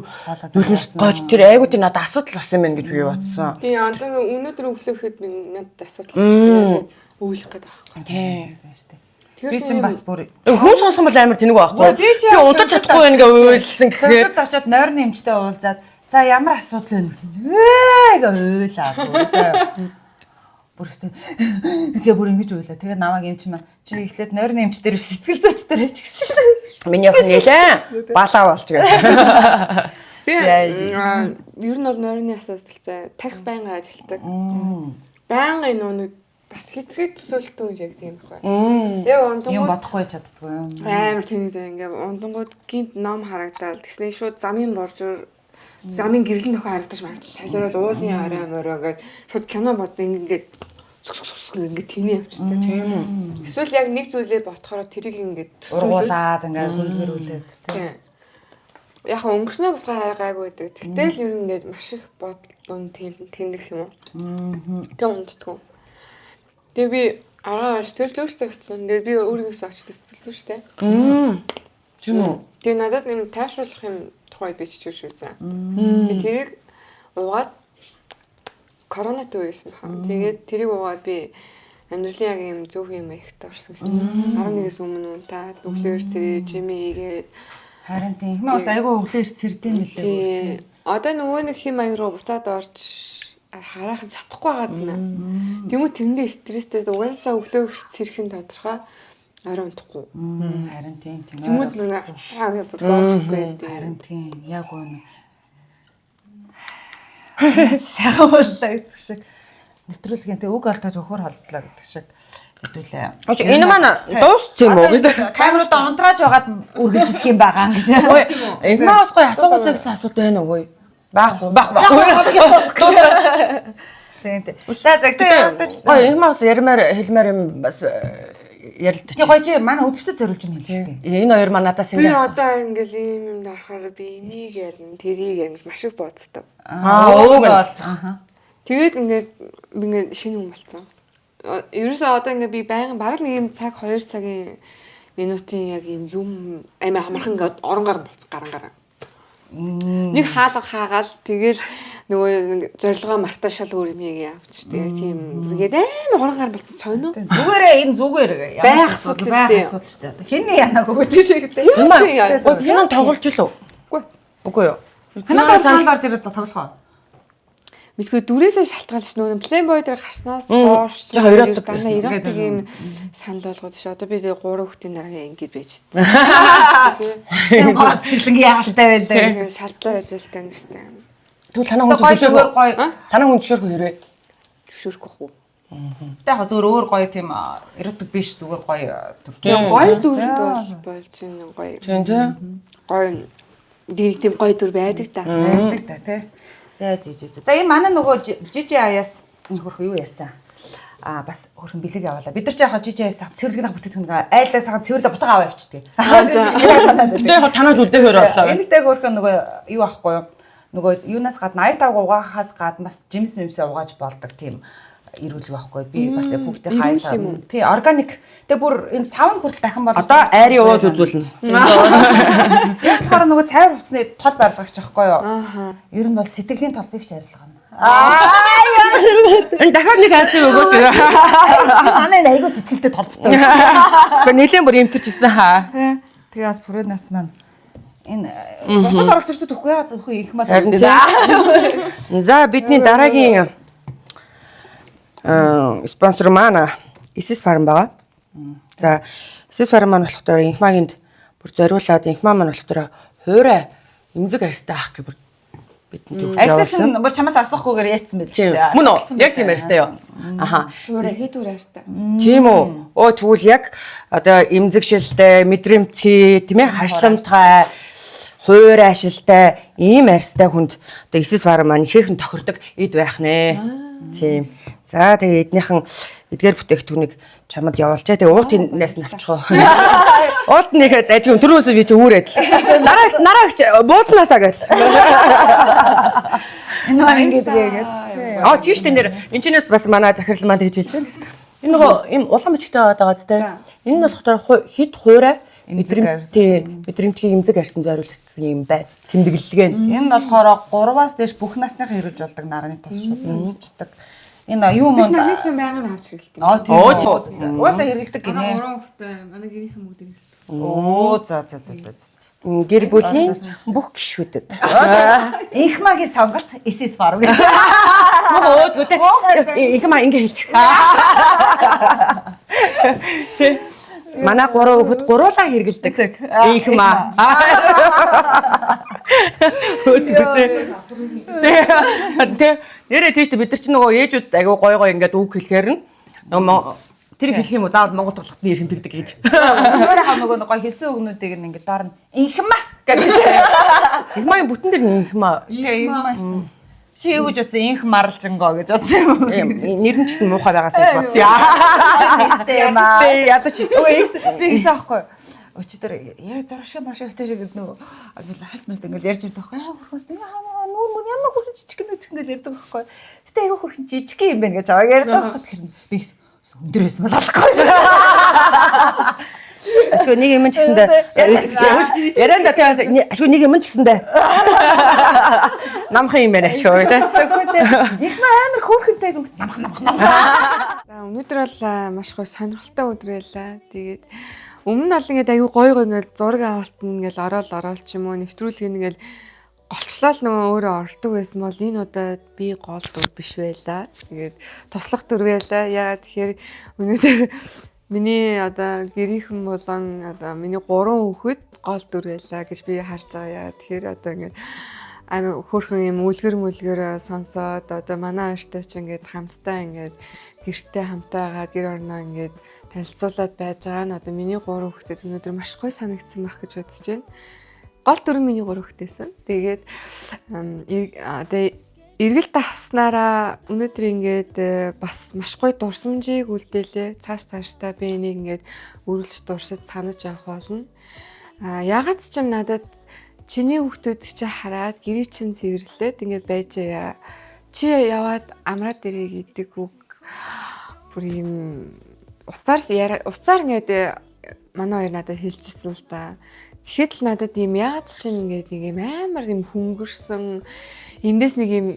нүднээс гож тэр айгуу тэр надад асуудал болсон юм байна гэж би бодсон. Тий одоо өнөөдөр өглөөхөд надад асуудал болсон. Өөлөх гээд байгаа тийм шүү дээ. Би ч бас бүр хүн сонсон бол амар тэнэг байхгүй. Би унтаж чадахгүй ингээ уйлсан гэхээр сөрөд очиод нойрны эмчтэй уулзаад за ямар асуудал байна гэсэн. Гээ уйлаа. Бүрстэй. Тэгээ бүр ингэж уйлаа. Тэгээ намайг эмч маань чи эхлээд нойрны эмч дээр сэтгэл зүйч дээр ч гэсэн шүү дээ. Миний охин нэлээ балаа болж байгаа. Би ер нь бол нойрны асуудалтай тарих байнга ажилтдаг. Байнгын нэг бас хэцрээ төсөөлтөө яг тийм байхгүй. Яг Юм ундангууд бодохгүй чаддгүй юм. амар тэнэг зав ингээ ундангууд гинт ном харагдаад тэгснэ шууд замын боржуур замын гэрлэн нөхөө харагдаж марагдаж шалраад уулын арай морой ингээд шууд кино бод ингээд ингээд тэний явчихдаг. Тийм үү. Эсвэл яг нэг зүйлээ ботхороо тэрийг ингээд Ургуулад ингээд гүнзгэрүүлээд тий. Яг өнгөрснөө бутгаа хайгаагүй байдаг. Гэтэл ер нь ингээд маш их бодлон тэндэг юм уу. Тэг унддаггүй. Тэгээ би араа сэтгэлдөөч тавьчихсан. Тэгээ би өөрийгөөс очиж сэтгэлдөө штэ. Тийм үү. Тэгээ надад юм тайвшруулах юм тухай би ч чийсэн. Тэрийг уугаад коронавитой байсан баха. Тэгээд тэрийг уугаад би амьдралын яг юм зөв юм ихтэй орсон юм. 11-ээс өмнө унтаад өглөөр цэрээ жими хийгээд Харин тийм. Хэмээ бас айгүй өглөө ирж цэрдэм билээ. Одоо нөгөө нэг хим маяг руу буцаад орж хараахан чадахгүй гадна. Тэмүүл тэрэндээ стресстэй угаасаа өглөө ирж цэрхэн тодорхой орой унтахгүй. Харин тийм. Тэмүүл нөгөө хаа бодлоогүй. Харин тийм. Яг үнэ. Сайхан боллоо гэдэг шиг. Нэвтрүүлгийн тэг үг алдаж өхөр холдлоо гэдэг шиг хэдүүлээ. Энэ маань дууссан юм уу гэж. Камерууд онтрааж байгаад үргэлжлэх юм байгаа гэж. Энэ маас гоё асуугасаа гэсэн асуулт байна уу? Байхгүй. Тийм. За загтаа гоё энэ маас ярмаар хэлмээр юм бас ярилт. тий гоё чи манай үзэгчдэд зориулж юм хэлээ. Энэ хоёр маань надаас Би ингэ. одоо ингээл ийм юмд орохоор би энийг ярина, тэрийг ингэж маш их боддог. Өөг бол ааха. Тэгээд ингээд шинэ хүн болсон. Ерөөсөө одоо ингээд би байнга бараг нэг юм цаг 2 цагийн минутын яг юм амиа хамархан ингээд оронгоор болц гарангаар. Нэг хаалга хаагаал тэгэл нөгөө зорилгоо мартаа шал өөр юм явчих. Тэгээ тийм ингээд амар оронгоор болц сонио. Зүгээрээ энэ зүгээр байх асуудал шүү дээ. Хиний янаагүй гэдэг шиг гэдэг. Энэ тоглож л уу? Үгүй юу. Ханаа санал гарч ирээд тоглохоо. Мэдгүй дүрээсээ шалтгаалж нөгөө Playboy дээр гарснаас гоорч дана ирээдэг юм санал болгоод ш. Одоо би 3 хүүхдийн дараа ингэж байж байна. Тэгээ гоцлонгийн яалтай байлаа. Ингээд шалдлаа байж л тань штэ. Тэгвэл танаа хүн зөвшөөрөх гоё. Танаа хүн зөвшөөрөх хэрэг. Зөвшөөрөхгүй хүү. Тэ яг зүгээр өөр гоё тийм эротик биш зүгээр гоё төр. Гоё дүрд болж байна гоё. Тийм. Гоё тийм гоё дүр байдаг та. Байдаг та тий. За за энэ манай нөгөө жижи аяас энэ хөрх юу яасан? Бас хөрхэн бэлэг яваалаа. Бид нар ч яхаа жижи аяас цэвэрлэгнийх бүтээгдэхүүн айлдаа сахан цэвэрлээ буцаага аваа явчихдаг. Тэгээ танаа зүлдээ хөр боллоо. Энэтэй хөрхэн нөгөө юу ахгүй юу? Нөгөө юунаас гадна 85 угаахаас гадна бас жимс мэмсээ угааж болдог тийм ирүүл байхгүй. Би бас яг бүгдээ хайлаа. Тий, органик. Тэгээ бүр энэ савн хүртэл дахин бол одоо айрын ууж үзүүлнэ. Яг болохоор нөгөө цайвар хувцсны тол барилгагч байхгүй юу? Ер нь бол сэтгэлийн толбыг ч арилгана. Энэ дахиад нэг хайрцаг өгөөч. Манай айгуу сэтгэлтэй толботой. Гэхдээ нэлээд бүр имтэрч ирсэн хаа. Тий. Тэгээ бас бүрэнэс маань энэ босод оролцогчдод өгөхгүй яа зөвхөн их мад. За бидний дараагийн спонсор маань Isis Farm байгаа. За Isis Farm маань болохоор инхмагинд бүр зориулаад инхмаа маань болохоор хуурай эмзэг арьстай ах гэх бүр бидний төвч явуулсан. Арьс чинь бүр чамаас асуухгүйгээр яатсан байл шүү дээ. Мөн үү? Яг тийм арьстай юу? Аха. Өөрөө хэд үр арьстай. Тийм үү? Оо тэгвэл яг одоо эмзэг шилтэй, мэдрэмтгий, тийм ээ, харшламтгай, хуурай ашилтай, ийм арьстай хүнд одоо Isis Farm маань ихээхэн тохирдог эд байх нэ. Тийм. За тэгээ эднийхэн эдгээр бүтээгдэхүүнийг чамд явуулчаа. Тэгээ уут энэс нь авчихоо. Уут нэхэд ажиг түрүүс би чи үүрээд. Нараагч буудлаасаа гэл. Энэ маань ингэж гээд. Тийш тэн дээр энэчнээс бас манай захирал маань тэгж хэлж байна. Энэ нөгөө им улаан бичгтэй байгаа зү. Энэ нь болохоор хит хуурай мэдрэмтгий эмзэг арьсан зориулагдсан юм байна. Тэмдэглэлгээ. Энэ нь болохоор 3-аас дээш бүх насныхаа хэрэглэж болдог нарны тус шууд цэцчдэг. Энэ юу мөн Бизнесийн байнгын авч хэрэглэдэг. Тийм. Угаасаа хэрэглэдэг гинэ. 3 хүүхдээ манай гэрийнхэн бүгд хэрэглэдэг. За. Гэр бүлийн бүх гишүүдэд. Инхмагийн сонголт Isis Farm. Инхмаа ингэ хэлчих. Манай 3 хүүхэд гуруулаа хэрэгэлдэг. Инхмаа. Нэрээ тийш бид нар ч нөгөө ээжүүд агай гой ингээд үг хэлэхээр нь Тэр хэлэх юм уу? Заавал Монгол тоглоход нэр хэмтэгдэг гэж. Өөрийнхөө нөгөө гоё хэлсэн үгнүүдийг ингээд доор нь инхма гэж. Ихмагийн бүтэн дээр инхма. Тэгээ инхма шүү. Чи юу гэж утсан инх марлжинго гэж утсан юм. Нэр нь ч гэсэн муухай байгаас гэж бодсон. Тийм аа. Ядаж чи. Би гэсэн аахгүй. Өчигдөр яг зуршиг маршиг хөтөж гэдэг нөгөө ингээл хальт малт ингээл ярьж байдаг байхгүй. Хөрхөөс нүүр ямар хөрхөн жижиг ингээл ярьдаг байхгүй. Гэтэ айгүй хөрхөн жижиг юм байна гэж аваа ярьдаг байхгүй. Тэгэхээр би гэсэн өндөр байсан бол алахгүй. Ашгүй нэг юм ч гэсэндээ ярианда ашгүй нэг юм ч гэсэндээ намхан юм байна ашгүй тий. Тэгвэл их амар хөөрхөнтэй гэнг намх. За өнөөдөр бол маш гоё сонирхолтой өдөр байлаа. Тэгээд өмнө нь бол ингээд аюу гоё ингээд зураг авалт нь ингээд ороод ч юм уу нэвтрүүлэг ингээд голчлал нөгөө өөрөө ордог байсан бол энэ удаад би гол дүр биш байлаа. Тэгээд туслах дүр байлаа. Ягаад тэгэхээр өнөөдөр миний одоо гэрийнхэн болон одоо миний 3 хүүхэд гол дүр байлаа гэж би харж байгаа. Ягаад тэгэхээр одоо ингээд амар хөөрхөн юм үлгэр сонсоод одоо манай ааштай ч ингээд хамтдаа ингээд гэртээ хамтаагаад гэр орноо ингээд танилцуулаад байж байгаа нь одоо миний 3 хүүхэд өнөөдөр маш гоё санагдсан байх гэж бодож байна. Гол дүр миний 3 хүүхэдсэн. Тэгээд эргэлт авснараа өнөөдөр ингээд бас маш гоё дурсамжийг үлдээлээ. Цаашдаа би энийг ингээд үргэлж дурсаж санаж явах болно. Ягаад ч юм надад чиний хүүхдүүд чи хараад гэрээ чин цэвэрлээд ингээд байж яа. Чи яваад амраад ирээ гэдэг үг бүр юм уцаар ингээд манай хоёр надад хэлчихсэн л да. Тэгэхэд л надад юм ягаад ч ингээд нэг юм амар юм хөнгөрсөн эндээс нэг юм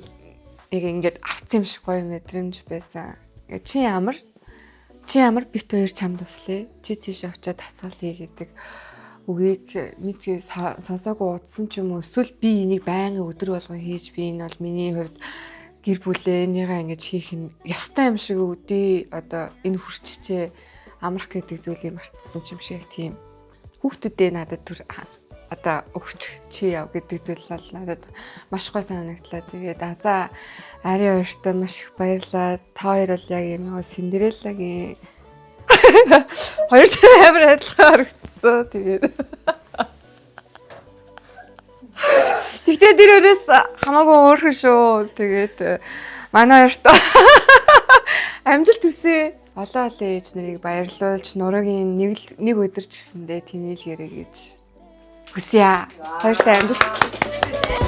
ингээд авц юм шиг гоё мэдрэмж байсан. Чи ямар бит хоёр чамд туслая. Чи тийш авчаад тасгалъя гэдэг үгийг мэдээ сонсоогүй удсан ч юм уу эсвэл би энийг байнгын өдөр болгон хийж би энэ бол миний хувьд гэр бүлээ энийгээ ингэж хийх нь ёстой юм шиг үдээ одоо энэ хүрччээ амрах гэдэг зүйлийг марцсан юм шиг тийм хүүхдүүдээ надад түр одоо өгч чи яв гэдэг зүйл бол надад маш гой санагдлаа. Тэгээд за ари хоёртой маш их баярлалаа. Та хоёр бол яг юм нөгөө Синдереллагийн хоёр амар адилхан харагдсан. Тэгээд тэгтээ дээрээс хамаагүй өөрхөн шүү. Тэгээд манай хоёртой амжилт хүсье. Олон ээж нарыг баярлуулж нурагийн нэг өдөр ч гэсэндээ тэнэлгэрэй гэж хүсье. Хоёртай амжилт.